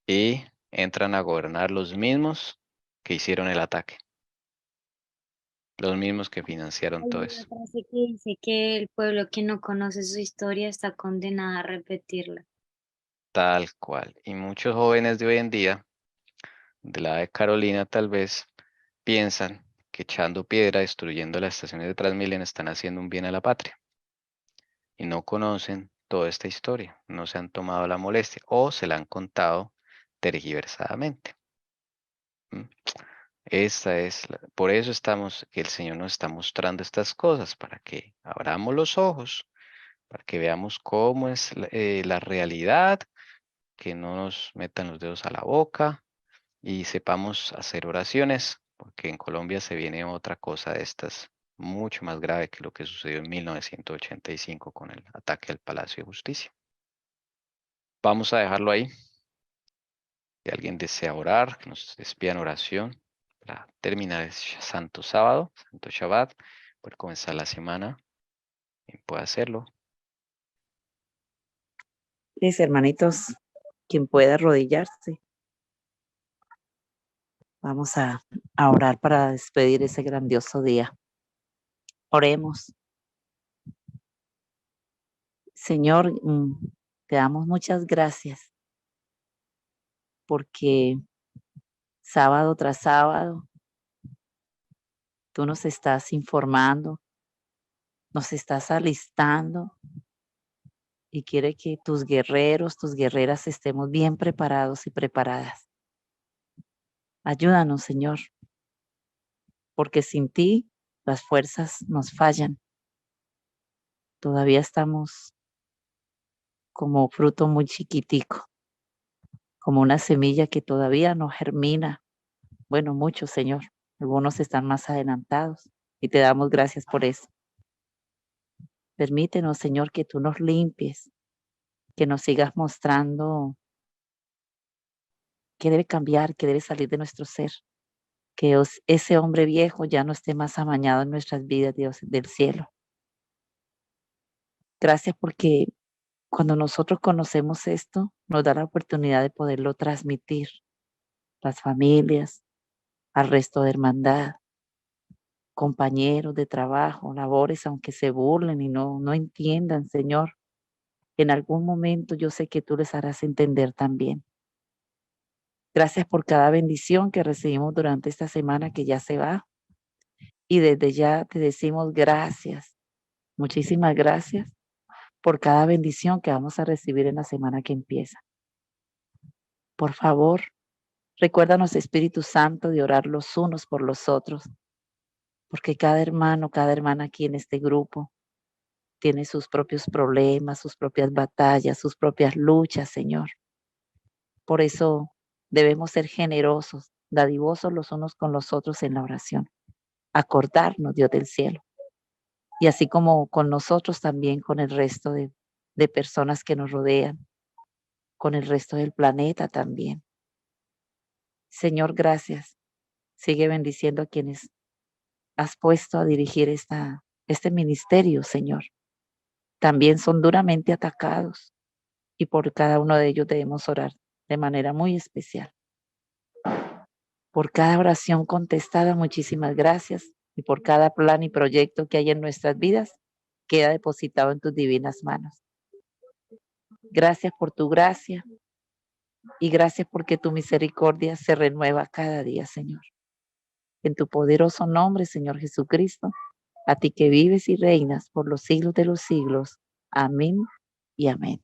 S1: y entran a gobernar los mismos que hicieron el ataque, los mismos que financiaron
S5: Hay
S1: todo
S5: una
S1: eso.
S5: frase que dice que el pueblo que no conoce su historia está condenado a repetirla.
S1: Tal cual. Y muchos jóvenes de hoy en día, de la de Carolina tal vez, piensan que echando piedra, destruyendo las estaciones de Transmilenio, están haciendo un bien a la patria. Y no conocen toda esta historia, no se han tomado la molestia o se la han contado tergiversadamente. ¿Mm? Por eso que el Señor nos está mostrando estas cosas, para que abramos los ojos, para que veamos cómo es la realidad, que no nos metan los dedos a la boca y sepamos hacer oraciones, porque en Colombia se viene otra cosa de estas, mucho más grave que lo que sucedió en 1985 con el ataque al Palacio de Justicia. Vamos a dejarlo ahí. Si alguien desea orar, que nos despida en oración para terminar el Santo Sábado, Santo Shabbat, por comenzar la semana, quien pueda hacerlo.
S6: Mis hermanitos, quien pueda arrodillarse. Vamos a orar para despedir ese grandioso día. Oremos. Señor, te damos muchas gracias porque sábado tras sábado tú nos estás informando, nos estás alistando y quiere que tus guerreros, tus guerreras estemos bien preparados y preparadas. Ayúdanos, Señor, porque sin ti las fuerzas nos fallan. Todavía estamos como fruto muy chiquitico, como una semilla que todavía no germina. Bueno, muchos, Señor. Algunos están más adelantados y te damos gracias por eso. Permítenos, Señor, que tú nos limpies, que nos sigas mostrando qué debe cambiar, qué debe salir de nuestro ser. Que ese hombre viejo ya no esté más amañado en nuestras vidas, Dios del cielo. Gracias porque cuando nosotros conocemos esto, nos da la oportunidad de poderlo transmitir a las familias, al resto de hermandad, compañeros de trabajo, labores, aunque se burlen y no entiendan, Señor. En algún momento yo sé que tú les harás entender también. Gracias por cada bendición que recibimos durante esta semana que ya se va. Y desde ya te decimos gracias, muchísimas gracias por cada bendición que vamos a recibir en la semana que empieza. Por favor, recuérdanos, Espíritu Santo, de orar los unos por los otros, porque cada hermano, cada hermana aquí en este grupo tiene sus propios problemas, sus propias batallas, sus propias luchas, Señor. Por eso debemos ser generosos, dadivosos los unos con los otros en la oración. Acordarnos, Dios del cielo. Y así como con nosotros, también con el resto de personas que nos rodean, con el resto del planeta también. Señor, gracias. Sigue bendiciendo a quienes has puesto a dirigir este ministerio, Señor. También son duramente atacados y por cada uno de ellos debemos orar de manera muy especial. Por cada oración contestada, muchísimas gracias. Y por cada plan y proyecto que hay en nuestras vidas, queda depositado en tus divinas manos. Gracias por tu gracia y gracias porque tu misericordia se renueva cada día, Señor. En tu poderoso nombre, Señor Jesucristo, a ti que vives y reinas por los siglos de los siglos. Amén y amén.